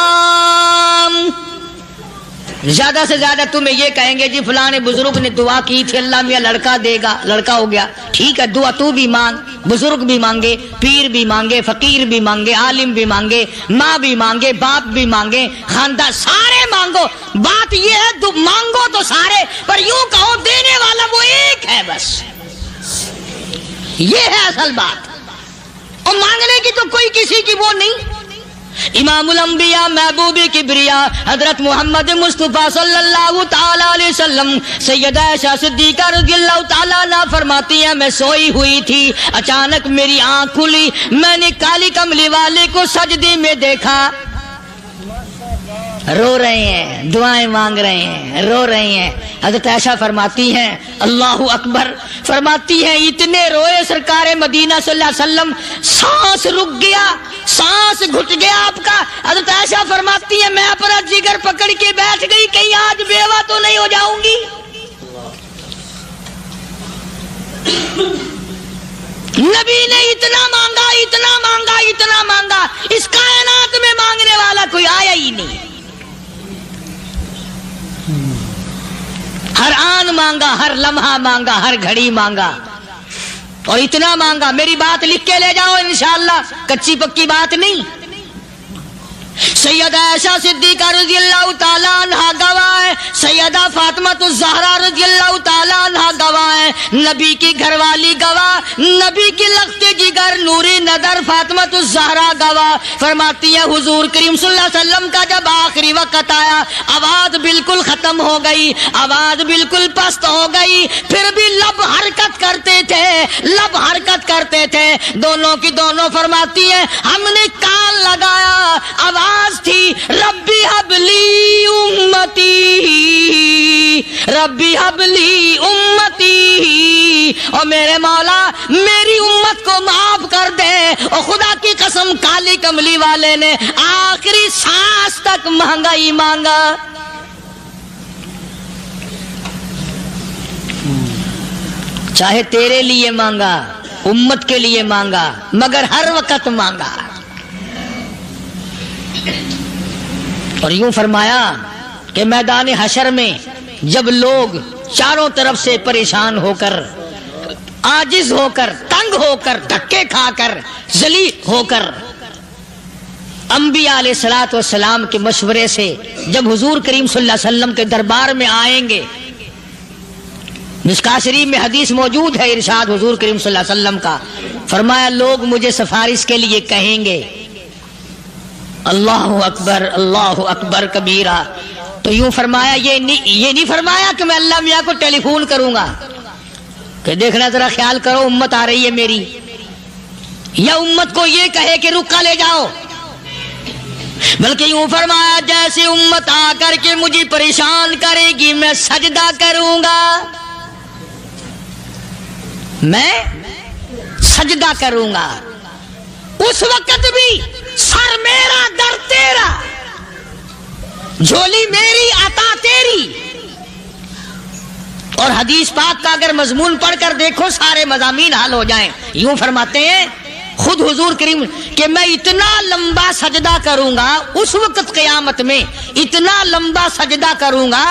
زیادہ سے زیادہ تمہیں یہ کہیں گے جی فلاں بزرگ نے دعا کی تھی, اللہ میاں لڑکا دے گا, لڑکا ہو گیا. ٹھیک ہے, دعا تو بھی مانگ, بزرگ بھی مانگے, پیر بھی مانگے, فقیر بھی مانگے, عالم بھی مانگے, ماں بھی مانگے, باپ بھی مانگے, خاندان سارے مانگو. بات یہ ہے مانگو تو سارے, پر یوں کہو دینے والا وہ ایک ہے بس. یہ ہے اصل بات. اور مانگنے کی تو کوئی کسی کی وہ نہیں. امام الانبیاء محبوب کبریا حضرت محمد مصطفیٰ صلی اللہ تعالی علیہ وسلم سیدہ عائشہ صدیقہ رضی اللہ تعالیٰ عنہ فرماتی ہیں, میں سوئی ہوئی تھی, اچانک میری آنکھ کھلی, میں نے کالی کملی والے کو سجدے میں دیکھا. رو رہے ہیں, دعائیں مانگ رہے ہیں, رو رہے ہیں. حضرت عائشہ فرماتی ہیں اللہ اکبر, فرماتی ہیں اتنے روئے سرکار مدینہ صلی اللہ علیہ وسلم, سانس رک گیا, سانس گھٹ گیا آپ کا. حضرت عائشہ فرماتی ہیں میں اپنا جگر پکڑ کے بیٹھ گئی, کہیں آج بیوہ تو نہیں ہو جاؤں گی. نبی نے اتنا مانگا, اتنا مانگا, اتنا مانگا, اس کائنات میں مانگنے والا کوئی آیا ہی نہیں. ہر آن مانگا, ہر لمحہ مانگا, ہر گھڑی مانگا, اور اتنا مانگا. میری بات لکھ کے لے جاؤ انشاءاللہ, کچی پکی بات نہیں. سیدہ عائشہ صدیقہ رضی اللہ تعالیٰ عنہ گواہ ہے, سیدہ فاطمہ الزہرا رضی اللہ تعالیٰ عنہ گواہ ہے, نبی کی گھر والی گواہ, نبی کی لخت جگر نوری نظر فاطمہ الزہرا گواہ. فرماتی ہے حضور کریم صلی اللہ علیہ وسلم کا جب آخری وقت آیا, آواز بالکل ختم ہو گئی, آواز بالکل پست ہو گئی, پھر بھی لب حرکت کرتے تھے, لب حرکت کرتے تھے, دونوں کی دونوں. فرماتی ہے ہم نے کان لگایا, آواز تھی ربی حبلی امتی, ربی حبلی امتی, اور میرے مولا میری امت کو معاف کر دے. اور خدا کی قسم کالی کملی والے نے آخری سانس تک مہنگائی مانگا. چاہے تیرے لیے مانگا, امت کے لیے مانگا, مگر ہر وقت مانگا. اور یوں فرمایا کہ میدان حشر میں جب لوگ چاروں طرف سے پریشان ہو کر, عاجز ہو کر, تنگ ہو کر, دھکے کھا کر, ذلیل ہو کر انبیاء علیہ الصلوۃ والسلام کے مشورے سے جب حضور کریم صلی اللہ علیہ وسلم کے دربار میں آئیں گے, مشکاۃ شریف میں حدیث موجود ہے, ارشاد حضور کریم صلی اللہ علیہ وسلم کا, فرمایا لوگ مجھے سفارش کے لیے کہیں گے اللہ اکبر کبیرہ. تو یوں فرمایا, یہ نہیں فرمایا کہ میں اللہ میاں کو ٹیلی فون کروں گا کہ دیکھنا ذرا خیال کرو امت آ رہی ہے میری, یا امت کو یہ کہے کہ رکا لے جاؤ, بلکہ یوں فرمایا جیسے امت آ کر کے مجھے پریشان کرے گی میں سجدہ کروں گا, میں سجدہ کروں گا. اس وقت بھی سر میرا در تیرا, جھولی میری عطا تیری. اور حدیث پاک کا اگر مضمون پڑھ کر دیکھو سارے مضامین حل ہو جائیں. یوں فرماتے ہیں خود حضور کریم کہ میں اتنا لمبا سجدہ کروں گا اس وقت قیامت میں, اتنا لمبا سجدہ کروں گا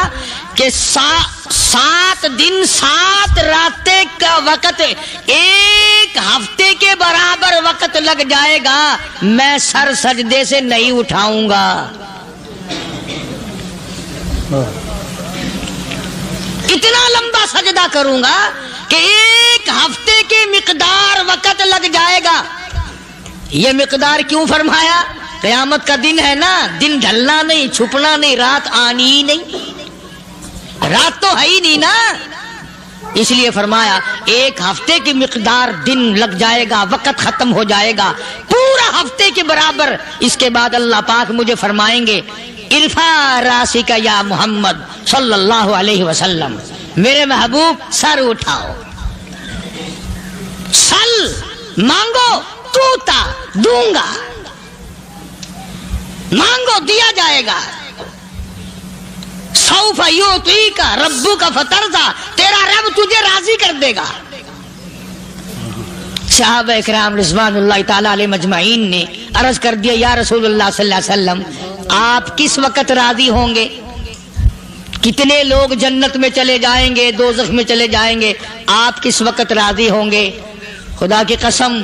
کہ 7 دن 7 راتیں کا وقت 1 ہفتے کے برابر وقت لگ جائے گا, میں سر سجدے سے نہیں اٹھاؤں گا. اتنا لمبا سجدہ کروں گا کہ 1 ہفتے کے مقدار وقت لگ جائے گا. یہ مقدار کیوں فرمایا؟ قیامت کا دن ہے نا, دن ڈھلنا نہیں, چھپنا نہیں, رات آنی ہی نہیں, رات تو ہے ہی نہیں نا, اس لیے فرمایا 1 ہفتے کی مقدار دن لگ جائے گا, وقت ختم ہو جائے گا پورا ہفتے کے برابر. اس کے بعد اللہ پاک مجھے فرمائیں گے ارفع راسک یا محمد صلی اللہ علیہ وسلم, میرے محبوب سر اٹھاؤ, سل مانگو توتا دوں گا, مانگو دیا جائے گا. سوف یعطیک ربک فترضی, تیرا رب تجھے راضی کر دے گا. صحابہ اکرام رضوان اللہ تعالی علیہ مجمعین نے عرض کر دیا یا رسول اللہ صلی اللہ علیہ وسلم آپ کس وقت راضی ہوں گے؟ کتنے لوگ جنت میں چلے جائیں گے, دوزخ میں چلے جائیں گے, آپ کس وقت راضی ہوں گے؟ خدا کی قسم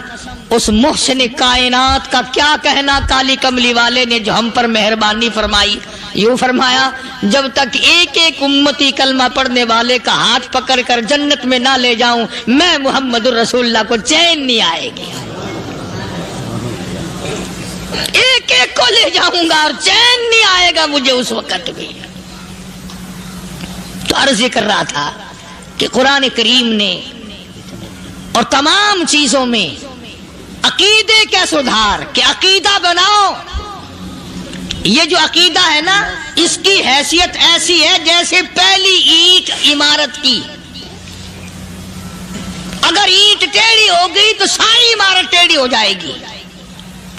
اس محسن کائنات کا کیا کہنا کالی کملی والے نے جو ہم پر مہربانی فرمائی. یوں فرمایا جب تک ایک ایک امتی کلمہ پڑھنے والے کا ہاتھ پکڑ کر جنت میں نہ لے جاؤں میں محمد الرسول اللہ کو چین نہیں آئے گی. ایک ایک کو لے جاؤں گا اور چین نہیں آئے گا مجھے اس وقت بھی. تو عرض یہ کر رہا تھا کہ قرآن کریم نے اور تمام چیزوں میں عقیدے کا سدھار کہ عقیدہ بناؤ. یہ جو عقیدہ ہے نا اس کی حیثیت ایسی ہے جیسے پہلی اینٹ عمارت کی. اگر اینٹ ٹیڑھی ہو گئی تو ساری عمارت ٹیڑھی ہو جائے گی.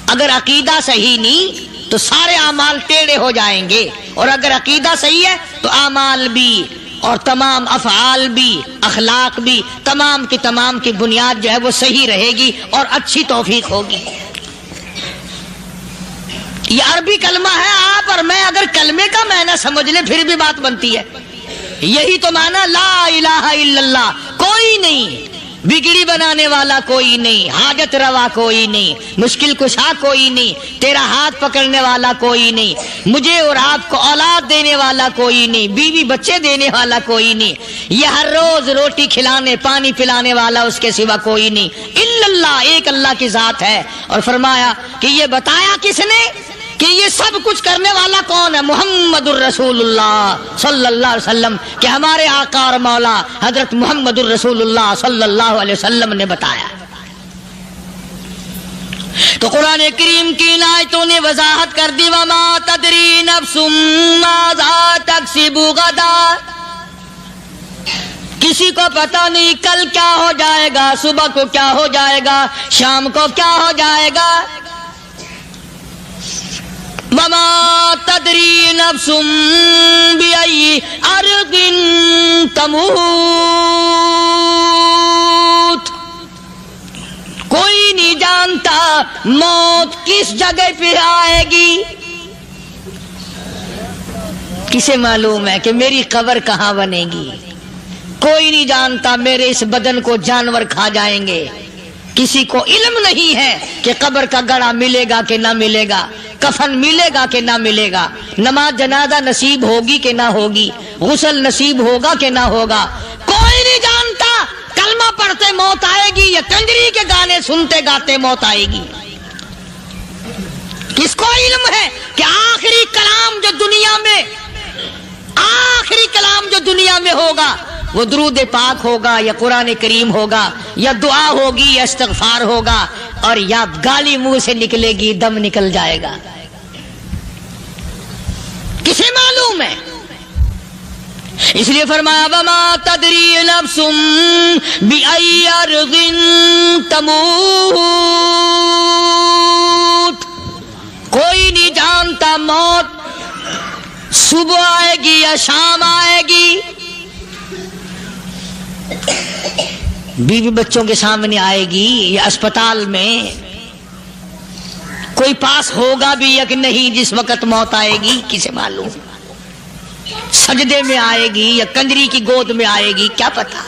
اگر عقیدہ صحیح نہیں تو سارے اعمال ٹیڑھے ہو جائیں گے, اور اگر عقیدہ صحیح ہے تو اعمال بھی اور تمام افعال بھی اخلاق بھی تمام کی بنیاد جو ہے وہ صحیح رہے گی اور اچھی توفیق ہوگی. یہ عربی کلمہ ہے, آپ اور میں اگر کلمے کا معنی سمجھ لیں پھر بھی بات بنتی ہے. یہی تو معنی لا الہ الا اللہ. کوئی نہیں, بگڑی بنانے والا کوئی نہیں, حاجت روا کوئی نہیں, مشکل کشا کوئی نہیں, تیرا ہاتھ پکڑنے والا کوئی نہیں, مجھے اور آپ کو اولاد دینے والا کوئی نہیں, بیوی بچے دینے والا کوئی نہیں, یہ ہر روز روٹی کھلانے پانی پلانے والا اس کے سوا کوئی نہیں, الا اللہ, ایک اللہ کی ذات ہے. اور فرمایا کہ یہ بتایا کس نے کہ یہ سب کچھ کرنے والا کون ہے؟ محمد الرسول اللہ صلی اللہ علیہ وسلم, کہ ہمارے آقا اور مولا حضرت محمد الرسول اللہ صلی اللہ علیہ وسلم نے بتایا. تو قرآن کریم کی ان آیتوں نے وضاحت کر دی وما تدری نفس ماذا تکسب غدا, کسی کو پتا نہیں کل کیا ہو جائے گا، صبح کو کیا ہو جائے گا، شام کو کیا ہو جائے گا. وما تدری نفس بأي أرض تموت. کوئی نہیں جانتا موت کس جگہ پہ آئے گی. کسے معلوم ہے کہ میری قبر کہاں بنے گی؟ کوئی نہیں جانتا میرے اس بدن کو جانور کھا جائیں گے. کسی کو علم نہیں ہے کہ قبر کا گڑھا ملے گا کہ نہ ملے گا، کفن ملے گا کہ نہ ملے گا، نماز جنازہ نصیب ہوگی کہ نہ ہوگی، غسل نصیب ہوگا کہ نہ ہوگا. کوئی نہیں جانتا کلمہ پڑھتے موت آئے گی یا کنجری کے گانے سنتے گاتے موت آئے گی. کس کو علم ہے کہ آخری کلام جو دنیا میں ہوگا وہ درود پاک ہوگا یا قرآن کریم ہوگا یا دعا ہوگی یا استغفار ہوگا، اور یا گالی منہ سے نکلے گی، دم نکل جائے گا. کسے معلوم ہے؟ اس لیے فرمایا وما تدری نفس بأي أرض تموت. کوئی نہیں جانتا موت صبح آئے گی یا شام آئے گی. بیوی بچوں کے سامنے آئے گی یا اسپتال میں، کوئی پاس ہوگا بھی یا کہ نہیں جس وقت موت آئے گی کسے معلوم. سجدے میں آئے گی یا کنجری کی گود میں آئے گی کیا پتا.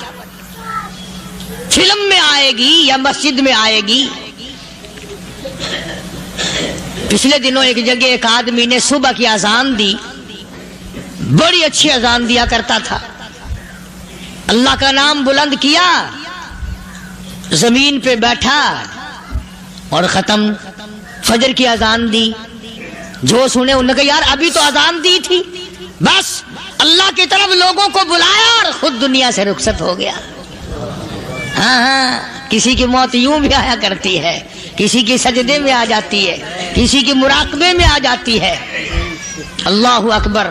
فلم میں آئے گی یا مسجد میں آئے گی. پچھلے دنوں ایک جگہ ایک آدمی نے صبح کی اذان دی، بڑی اچھی اذان دیا کرتا تھا، اللہ کا نام بلند کیا، زمین پہ بیٹھا اور ختم. فجر کی اذان دی، جو سنے انہوں نے کہا یار ابھی تو اذان دی تھی. بس اللہ کی طرف لوگوں کو بلایا اور خود دنیا سے رخصت ہو گیا. ہاں کسی کی موت یوں بھی آیا کرتی ہے، کسی کی سجدے میں آ جاتی ہے، کسی کی مراقبے میں آ جاتی ہے. اللہ اکبر.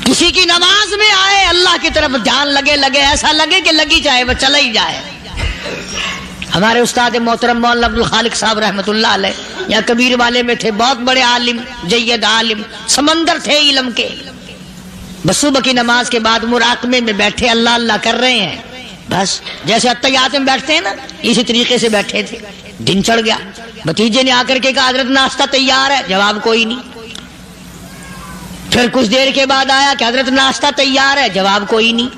کسی کی نماز میں آئے، اللہ کی طرف دھیان لگے ایسا لگے کہ لگی جائے وہ چلا ہی جائے. ہمارے استاد محترم مولانا عبد الخالق صاحب رحمۃ اللہ علیہ یا کبیر والے میں تھے، بہت بڑے عالم، جید عالم، سمندر تھے علم کے. بس صبح کی نماز کے بعد مراقبے میں بیٹھے اللہ اللہ کر رہے ہیں. بس جیسے اتحیات میں بیٹھتے ہیں نا، اسی طریقے سے بیٹھے تھے. دن چڑھ گیا. بھتیجے نے آ کر کے کہا حضرت ناشتہ تیار ہے، جواب کوئی نہیں. پھر کچھ دیر کے بعد آیا کہ حضرت ناشتہ تیار ہے، جواب کوئی نہیں.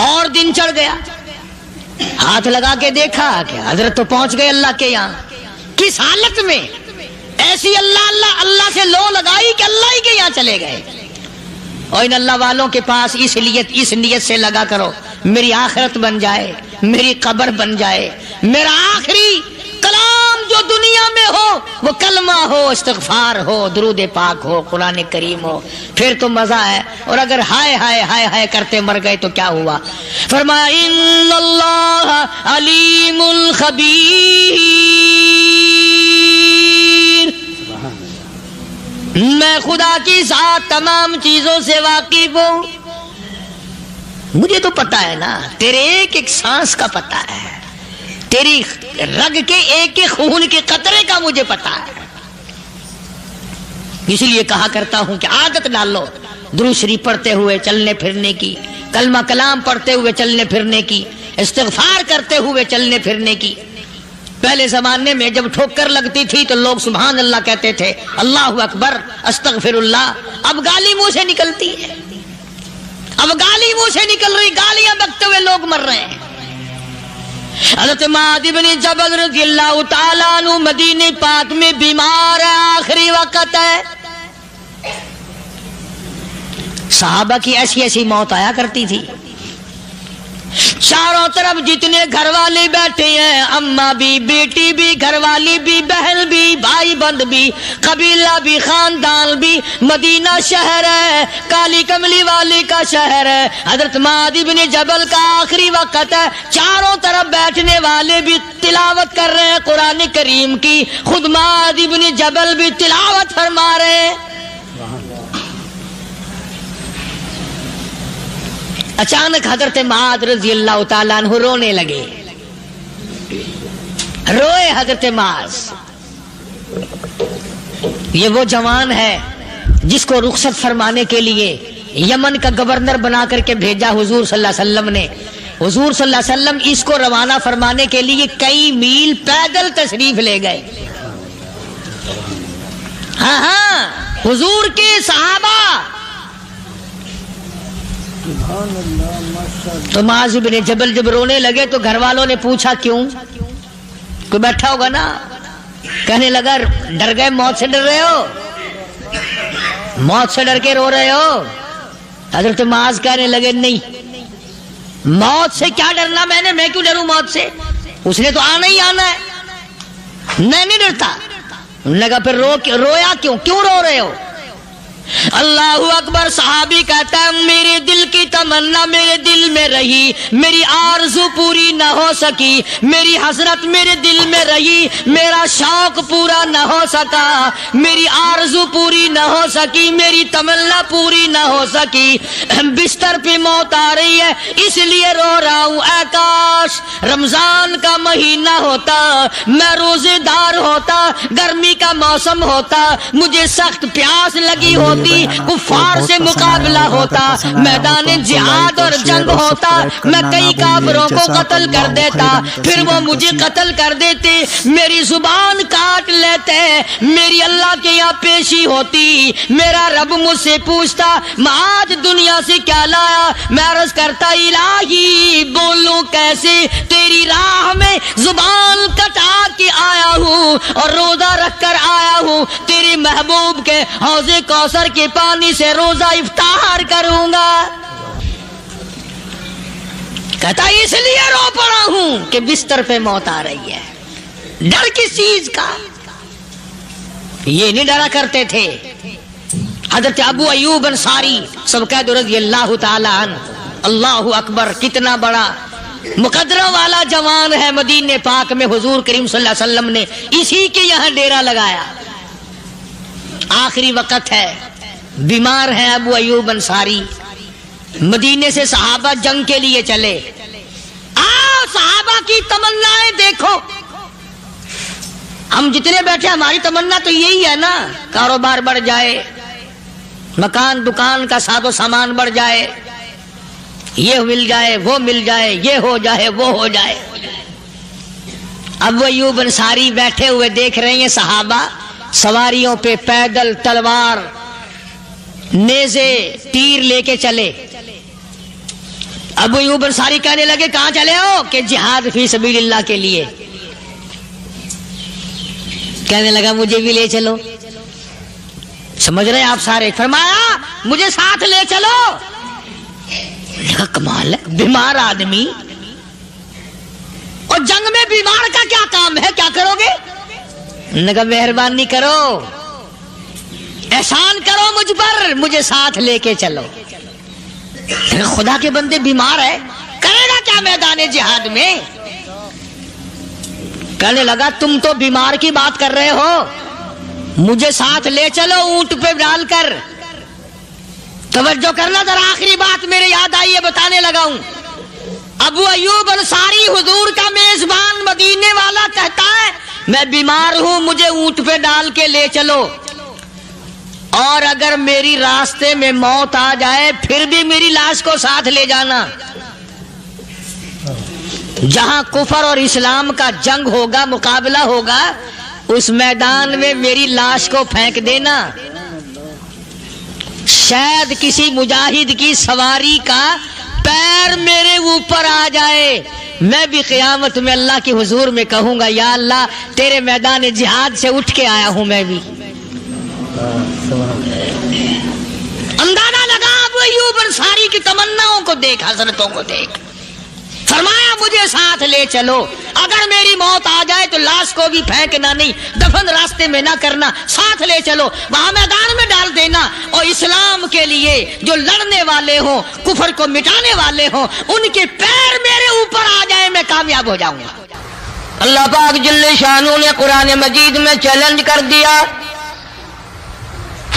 اور دن چڑھ گیا. ہاتھ لگا کے دیکھا کہ حضرت تو پہنچ گئے اللہ کے یہاں. کس حالت میں؟ ایسی اللہ اللہ اللہ سے لو لگائی کہ اللہ ہی کے یہاں چلے گئے. اور ان اللہ والوں کے پاس اس نیت سے لگا کرو میری آخرت بن جائے، میری قبر بن جائے، میرا آخری کلام جو دنیا میں ہو وہ کلمہ ہو، استغفار ہو، درود پاک ہو، قرآن کریم ہو، پھر تو مزہ ہے. اور اگر ہائے ہائے ہائے ہائے کرتے مر گئے تو کیا ہوا؟ فرمایا ان اللہ علیم خبیر. میں خدا کی ذات تمام چیزوں سے واقف ہوں. مجھے تو پتا ہے نا، تیرے ایک ایک سانس کا پتا ہے، تیری رگ کے ایک ایک خون کے قطرے کا مجھے پتا ہے. اسی لیے کہا کرتا ہوں کہ عادت ڈالو درود شریف پڑھتے ہوئے چلنے پھرنے کی، کلمہ کلام پڑھتے ہوئے چلنے پھرنے کی، استغفار کرتے ہوئے چلنے پھرنے کی. پہلے زمانے میں جب ٹھوکر لگتی تھی تو لوگ سبحان اللہ کہتے تھے، اللہ اکبر، استغفر اللہ. اب گالی منہ سے نکلتی ہے، اب گالی منہ سے نکل رہی، گالیاں بکتے ہوئے لوگ مر رہے ہیں. حضرت معاذ بن جبل رضی اللہ تعالیٰ عنہ مدینہ پاک میں بیمار ہے، آخری وقت ہے. صحابہ کی ایسی ایسی موت آیا کرتی تھی. چاروں طرف جتنے گھر والے بیٹھے ہیں، اماں بھی، بیٹی بھی، گھر والی بھی، بہن بھی، بھائی بند بھی، قبیلہ بھی، خاندان بھی. مدینہ شہر ہے، کالی کملی والی کا شہر ہے. حضرت معاذ بن جبل کا آخری وقت ہے. چاروں طرف بیٹھنے والے بھی تلاوت کر رہے ہیں قرآن کریم کی، خود معاذ بن جبل بھی تلاوت فرما رہے ہیں. اچانک حضرت معاذ رضی اللہ تعالیٰ عنہ رونے لگے. روئے حضرت معاذ. یہ وہ جوان ہے جس کو رخصت فرمانے کے لیے یمن کا گورنر بنا کر کے بھیجا حضور صلی اللہ علیہ وسلم نے. حضور صلی اللہ علیہ وسلم اس کو روانہ فرمانے کے لیے کئی میل پیدل تشریف لے گئے. ہاں حضور کے صحابہ. تو معاذ بن جبل جب رونے لگے تو گھر والوں نے پوچھا کیوں؟ کوئی بیٹھا ہوگا نا. کہنے لگا ڈر گئے؟ موت سے ڈر رہے ہو؟ موت سے ڈر کے رو رہے ہو؟ حضرت معاذ کہنے لگے نہیں، موت سے کیا ڈرنا، میں کیوں ڈروں موت سے؟ اس نے تو آنا ہی آنا ہے. نہیں ڈرتا. انہوں نے کہا پھر رویا کیوں رو رہے ہو؟ اللہ اکبر. صحابی کہتا ہے میرے دل کی تمنا میرے دل میں رہی، میری آرزو پوری نہ ہو سکی، میری حسرت میرے دل میں رہی، میرا شوق پورا نہ ہو سکا، میری آرزو پوری نہ ہو سکی، میری تمنا پوری نہ ہو سکی. بستر پہ موت آ رہی ہے اس لیے رو رہا ہوں. اے کاش رمضان کا مہینہ ہوتا، میں روزے دار ہوتا، گرمی کا موسم ہوتا، مجھے سخت پیاس لگی ہوتی، کفار سے مقابلہ ہوتا، میدان جہاد اور جنگ ہوتا، میں کئی کافروں کو قتل کر دیتا، پھر وہ مجھے قتل کر دیتے، میری زبان کاٹ لیتے، میری اللہ کے یہاں پیشی ہوتی، میرا رب مجھ سے پوچھتا معاذ دنیا سے کیا لایا؟ میں عرض کرتا الہی بولوں کیسے، تیری راہ میں زبان کٹا کے آیا ہوں اور روزہ رکھ کر آیا ہوں، تیرے محبوب کے حوض کوثر کے پانی سے روزہ افطار کروں گا. کہتا اس لیے رو پڑا ہوں کہ بستر پہ موت آ رہی ہے. ڈر کس چیز کا؟ یہ نہیں ڈرا کرتے تھے. حضرت ابو ایوب انصاری سب کہہ دو رضی اللہ تعالی عنہ. اللہ اکبر. کتنا بڑا مقدرہ والا جوان ہے. مدینے پاک میں حضور کریم صلی اللہ علیہ وسلم نے اسی کے یہاں ڈیرا لگایا. آخری وقت ہے، بیمار ہیں ابو ایوب انصاری. مدینے سے صحابہ جنگ کے لیے چلے. صحابہ کی تمنائیں دیکھو. ہم جتنے بیٹھے ہماری تمنا تو یہی ہے نا، کاروبار بڑھ جائے، مکان دکان کا ساز و سامان بڑھ جائے، یہ مل جائے وہ مل جائے، یہ ہو جائے وہ ہو جائے. ابو ایوب انصاری بیٹھے ہوئے دیکھ رہے ہیں صحابہ سواریوں پہ پیدل تلوار نیزے تیر لے کے چلے. ابو ایوب انصاری کہنے لگے کہاں چلے ہو؟ کہ جہاد فی سبیل اللہ کے لیے. کہنے لگا مجھے بھی لے چلو. سمجھ رہے ہیں آپ سارے؟ فرمایا مجھے ساتھ لے چلو. کمال ہے، بیمار آدمی اور جنگ میں بیمار کا کیا کام ہے، کیا کرو گے؟ نے کہا مہربانی کرو، احسان کرو مجھ پر، مجھے ساتھ لے کے چلو. خدا کے بندے بیمار ہے، کرے گا کیا میدان جہاد میں؟ کہنے لگا تم تو بیمار کی بات کر رہے ہو، مجھے ساتھ لے چلو اونٹ پہ ڈال کر. توجہ کرنا ذرا، آخری بات میرے یاد آئی ہے بتانے لگا ہوں. ابو ایوب انصاری حضور کا میزبان مدینے والا کہتا ہے میں بیمار ہوں، مجھے اونٹ پہ ڈال کے لے چلو، اور اگر میری راستے میں موت آ جائے پھر بھی میری لاش کو ساتھ لے جانا. جہاں کفر اور اسلام کا جنگ ہوگا، مقابلہ ہوگا، اس میدان میں میری لاش کو پھینک دینا. شاید کسی مجاہد کی سواری کا پیر میرے اوپر آ جائے، میں بھی قیامت میں اللہ کے حضور میں کہوں گا یا اللہ تیرے میدان جہاد سے اٹھ کے آیا ہوں. میں بھی اندازہ لگا ابو ایوب انصاری کی تمناؤں کو دیکھ، حضرتوں کو دیکھ. فرمایا مجھے ساتھ لے چلو، اگر میری موت آ جائے تو لاش کو بھی پھینکنا نہیں، دفن راستے میں نہ کرنا، ساتھ لے چلو، وہاں میدان میں ڈال دینا، اور اسلام کے لیے جو لڑنے والے ہوں، کفر کو مٹانے والے ہوں، ان کے پیر میرے اوپر آ جائے، میں کامیاب ہو جاؤں گا. اللہ پاک جل شانہ نے قرآن مجید میں چیلنج کر دیا،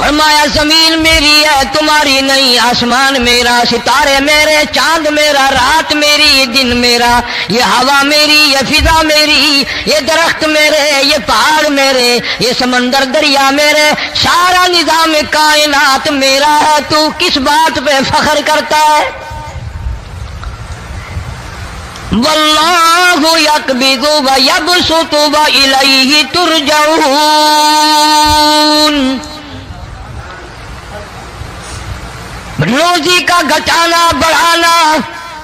فرمایا زمین میری ہے تمہاری نہیں، آسمان میرا، ستارے میرے، چاند میرا، رات میری، دن میرا، یہ ہوا میری، یہ فضا میری، یہ درخت میرے، یہ پہاڑ میرے، یہ سمندر دریا میرے، سارا نظام کائنات میرا ہے، تو کس بات پہ فخر کرتا ہے؟ واللہ یقبض ویبسط والیہ ترجعون۔ روزی کا گھٹانا بڑھانا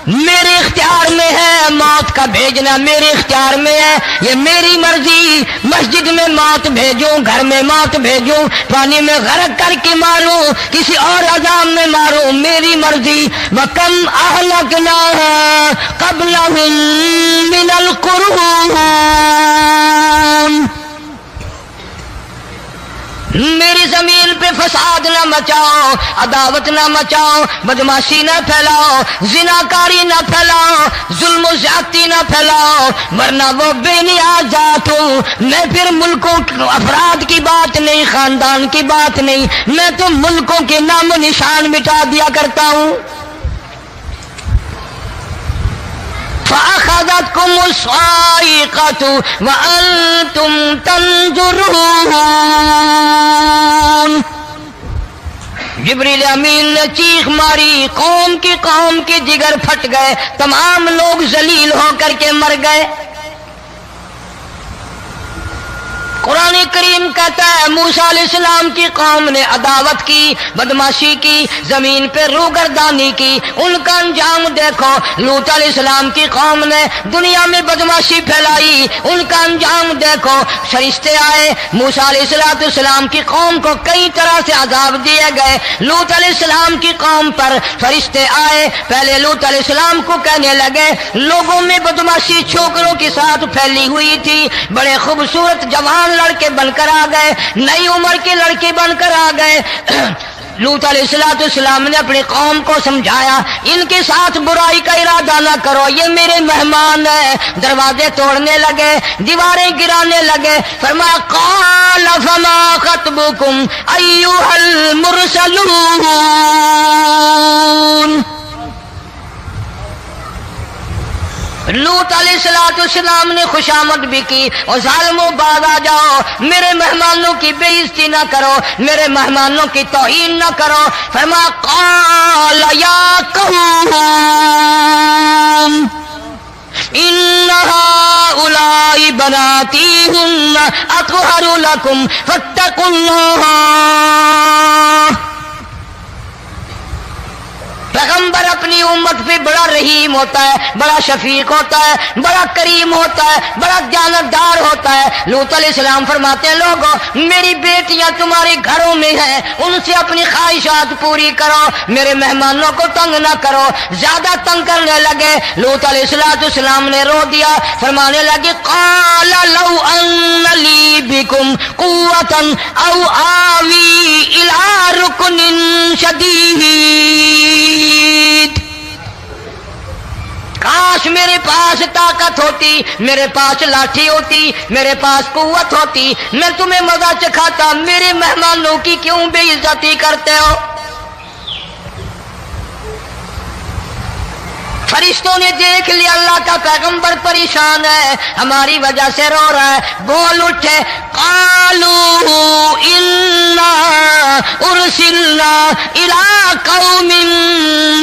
میرے اختیار میں ہے، موت کا بھیجنا میرے اختیار میں ہے، یہ میری مرضی۔ مسجد میں موت بھیجوں، گھر میں موت بھیجوں، پانی میں غرق کر کے ماروں، کسی اور عذاب میں ماروں، میری مرضی۔ وَكَمْ أَهْلَكْنَا قَبْلَهُم مِّنَ الْقُرُونِ، میری زمین پہ فساد نہ مچاؤ، عداوت نہ مچاؤ، بدماشی نہ پھیلاؤ، زناکاری نہ پھیلاؤ، ظلم و زیادتی نہ پھیلاؤ، ورنہ وہ بے نیاز ذات ہوں۔ میں پھر ملکوں افراد کی بات نہیں، خاندان کی بات نہیں، میں تو ملکوں کے نام و نشان مٹا دیا کرتا ہوں۔ فَأَخَذَتْكُمُ الصَّاعِقَةُ وَأَنْتُمْ تَنْظُرُونَ۔ جبریل امین نے چیخ ماری، قوم کے جگر پھٹ گئے، تمام لوگ ذلیل ہو کر کے مر گئے۔ قرآن کریم کہتا ہے موسیٰ علیہ السلام کی قوم نے عداوت کی، بدماشی کی، زمین پہ روگردانی کی، ان کا انجام دیکھو۔ لوط علیہ السلام کی قوم نے دنیا میں بدماشی پھیلائی، ان کا انجام دیکھو۔ فرشتے آئے، موسیٰ علیہ السلام کی قوم کو کئی طرح سے عذاب دیے گئے۔ لوط علیہ السلام کی قوم پر فرشتے آئے، پہلے لوط علیہ السلام کو کہنے لگے، لوگوں میں بدماشی چھوکروں کے ساتھ پھیلی ہوئی تھی، بڑے خوبصورت جوان لڑکے بن کر آ گئے، نئی عمر کے لڑکے بن کر آ گئے۔ لوط علیہ السلام نے اپنی قوم کو سمجھایا، ان کے ساتھ برائی کا ارادہ نہ کرو، یہ میرے مہمان ہیں۔ دروازے توڑنے لگے، دیواریں گرانے لگے۔ فرمایا قال فما خطبكم ایھا المرسلون۔ لوط علیہ السلام نے خوشامد بھی کی، اور ظالموں باز آ جاؤ، میرے مہمانوں کی بے عزتی نہ کرو، میرے مہمانوں کی توہین نہ کرو۔ فرمایا قال یا قوم ان هؤلاء بناتی ہن اطہر لکم فاتقوا اللہ۔ پیغمبر اپنی امت پہ بڑا رحیم ہوتا ہے، بڑا شفیق ہوتا ہے، بڑا کریم ہوتا ہے، بڑا جانبدار ہوتا ہے۔ لوط علیہ السلام فرماتے ہیں لوگوں میری بیٹیاں تمہارے گھروں میں ہیں، ان سے اپنی خواہشات پوری کرو، میرے مہمانوں کو تنگ نہ کرو۔ زیادہ تنگ کرنے لگے، لوط علیہ السلام نے رو دیا، فرمانے لگے قال لو ان لی بکم قوۃ او آوی الی رکن شدید۔ کاش میرے پاس طاقت ہوتی، میرے پاس لاٹھی ہوتی، میرے پاس قوت ہوتی، میں تمہیں مزہ چکھاتا۔ میرے مہمانوں کی کیوں بے عزتی کرتے ہو؟ فرشتوں نے دیکھ لیا اللہ کا پیغمبر پریشان ہے، ہماری وجہ سے رو رہا ہے، بول اٹھے قالوا انا ارسلنا الی قوم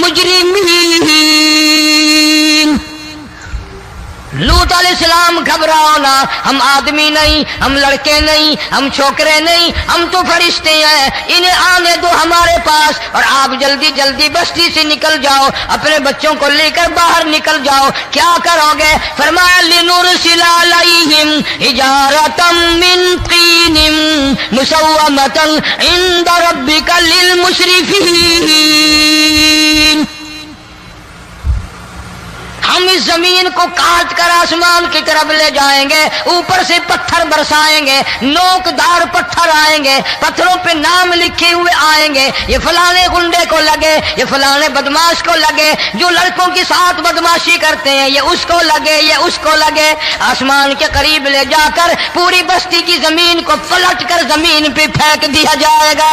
مجرمین۔ لوط علیہ السلام گھبراؤ نہ، ہم آدمی نہیں، ہم لڑکے نہیں، ہم چھوکرے نہیں، ہم تو فرشتے ہیں، انہیں آنے دو ہمارے پاس، اور آپ جلدی جلدی بستی سے نکل جاؤ، اپنے بچوں کو لے کر باہر نکل جاؤ۔ کیا کرو گے؟ فرمایا لنرسل علیہم حجارۃ من طین مسومۃ عند ربک للمسرفین۔ ہم اس زمین کو کاٹ کر آسمان کی طرف لے جائیں گے، اوپر سے پتھر برسائیں گے، نوکدار پتھر آئیں گے، پتھروں پہ نام لکھے ہوئے آئیں گے، یہ فلانے گنڈے کو لگے، یہ فلانے بدماش کو لگے، جو لڑکوں کے ساتھ بدماشی کرتے ہیں یہ اس کو لگے، یہ اس کو لگے۔ آسمان کے قریب لے جا کر پوری بستی کی زمین کو پلٹ کر زمین پہ پھینک دیا جائے گا۔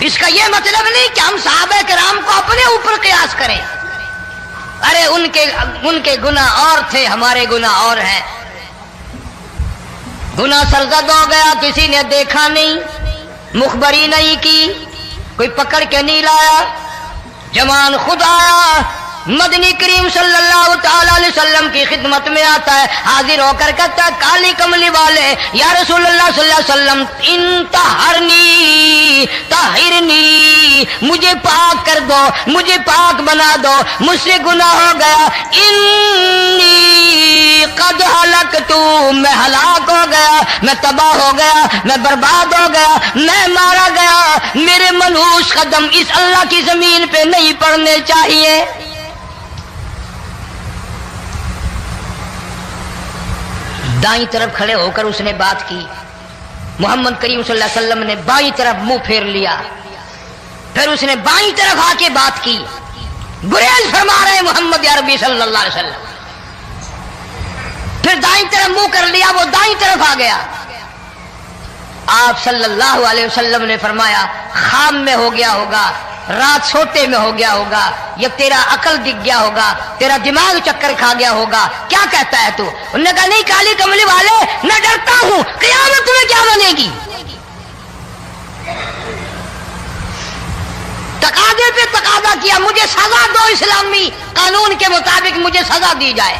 اس کا یہ مطلب نہیں کہ ہم صحابہ کرام کو اپنے اوپر قیاس کریں. ارے ان کے گناہ اور تھے، ہمارے گناہ اور ہیں. گناہ سرزد ہو گیا، کسی نے دیکھا نہیں، مخبری نہیں کی، کوئی پکڑ کے نہیں لایا، جوان خود آیا، مدنی کریم صلی اللہ تعالی علیہ وسلم کی خدمت میں آتا ہے، حاضر ہو کر کہتا ہے کالی کملی والے یا رسول اللہ صلی اللہ علیہ وسلم انتہرنی طہرنی، مجھے پاک کر دو، مجھے پاک بنا دو، مجھ سے گناہ ہو گیا، انی قد ہلکتو، میں ہلاک ہو گیا، میں تباہ ہو گیا، میں برباد ہو گیا، میں مارا گیا، میرے منحوس قدم اس اللہ کی زمین پہ نہیں پڑنے چاہیے. دائیں طرف کھڑے ہو کر اس نے بات کی. محمد کریم صلی اللہ علیہ وسلم نے بائیں طرف منہ پھیر لیا، پھر اس نے بائیں طرف آ کے بات کی. گریز فرما رہے محمد عربی صلی اللہ علیہ وسلم. پھر دائیں طرف منہ کر لیا، وہ دائیں طرف آ گیا. آپ صلی اللہ علیہ وسلم نے فرمایا خام میں ہو گیا ہوگا، رات سوتے میں ہو گیا ہوگا، یا تیرا عقل دکھ گیا ہوگا، تیرا دماغ چکر کھا گیا ہوگا، کیا کہتا ہے تو؟ انہوں نے کہا نہیں کالی کملی والے، میں ڈرتا ہوں قیامت میں کیا بنے گی. تقاضے پہ تقاضا کیا، مجھے سزا دو، اسلامی قانون کے مطابق مجھے سزا دی جائے.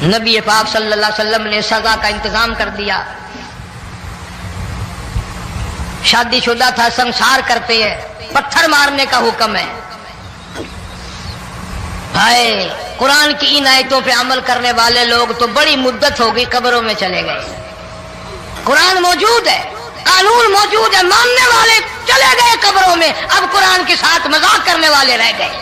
نبی پاک صلی اللہ علیہ وسلم نے سزا کا انتظام کر دیا. شادی شدہ تھا، سنسار کرتے ہیں، پتھر مارنے کا حکم ہے. ہائے قرآن کی ان آیتوں پہ عمل کرنے والے لوگ تو بڑی مدت ہو گئی قبروں میں چلے گئے. قرآن موجود ہے، قانون موجود ہے، ماننے والے چلے گئے قبروں میں، اب قرآن کے ساتھ مذاق کرنے والے رہ گئے.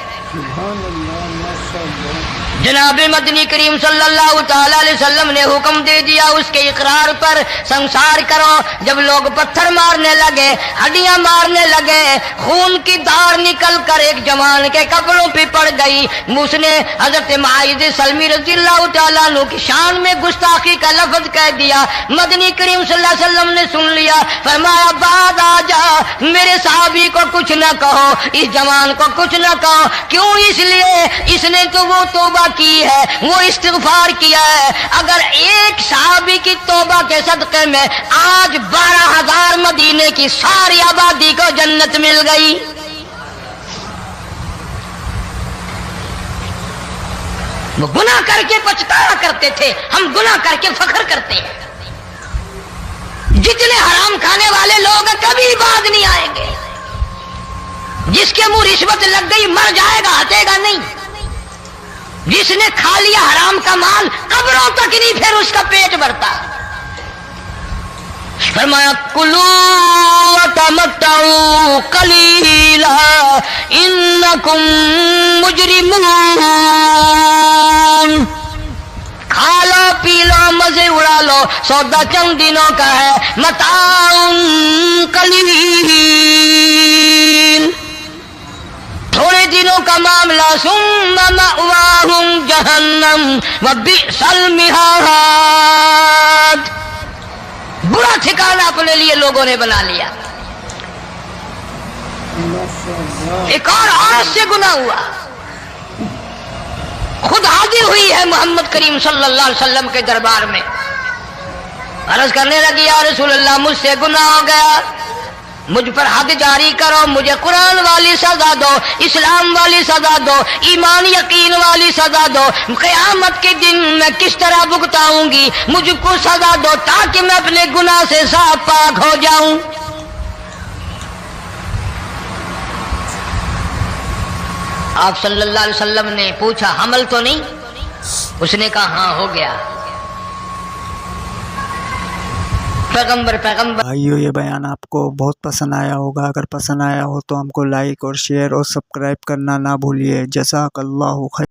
جناب مدنی کریم صلی اللہ تعالی علیہ وسلم نے حکم دے دیا اس کے اقرار پر سنسار کرو. جب لوگ پتھر مارنے لگے، ہڈیاں مارنے لگے، خون کی دھار نکل کر ایک جوان کے کپڑوں پہ پڑ گئی. اس نے حضرت معاذ سلمی رضی اللہ تعالیٰ عنہ کی شان میں گستاخی کا لفظ کہہ دیا. مدنی کریم صلی اللہ علیہ وسلم نے سن لیا، فرمایا بعد آ جا، میرے صحابی کو کچھ نہ کہو، اس جوان کو کچھ نہ کہو. کیوں؟ اس لیے اس نے تو وہ توبہ کی ہے، وہ استغفار کیا ہے. اگر ایک صحابی کی توبہ کے صدقے میں آج 12,000 مدینے کی ساری آبادی کو جنت مل گئی. وہ گناہ کر کے پچھتایا کرتے تھے، ہم گناہ کر کے فخر کرتے ہیں. جتنے حرام کھانے والے لوگ کبھی بعد نہیں آئیں گے. جس کے منہ رشوت لگ گئی مر جائے گا، ہٹے گا نہیں. جس نے کھا لیا حرام کا مال قبروں تک نہیں پھر اس کا پیٹ بھرتا. فرمایا کلو وتمتعوا قلیلا انکم مجرمون، کھا لو پی لو مزے اڑا لو، سودا چند دنوں کا ہے، متاع قلیل، تھوڑے دنوں کا معاملہ، ثم مأواہم جہنم وبئس المہاد، برا ٹھکانہ اپنے لیے لوگوں نے بنا لیا. ایک اور عورت سے گناہ ہوا، خود حاضر ہوئی ہے محمد کریم صلی اللہ علیہ وسلم کے دربار میں، عرض کرنے لگی یا رسول اللہ مجھ سے گناہ ہو گیا، مجھ پر حد جاری کرو، مجھے قرآن والی سزا دو، اسلام والی سزا دو، ایمان یقین والی سزا دو. قیامت کے دن میں کس طرح بھگتاؤں گی، مجھ کو سزا دو تاکہ میں اپنے گناہ سے صاف پاک ہو جاؤں. آپ صلی اللہ علیہ وسلم نے پوچھا حمل تو نہیں؟ اس نے کہا ہاں ہو گیا. پیغمبر بھائیو یہ بیان آپ کو بہت پسند آیا ہوگا. اگر پسند آیا ہو تو ہم کو لائک اور شیئر اور سبسکرائب کرنا نہ بھولیے. جزاک اللہ خیر.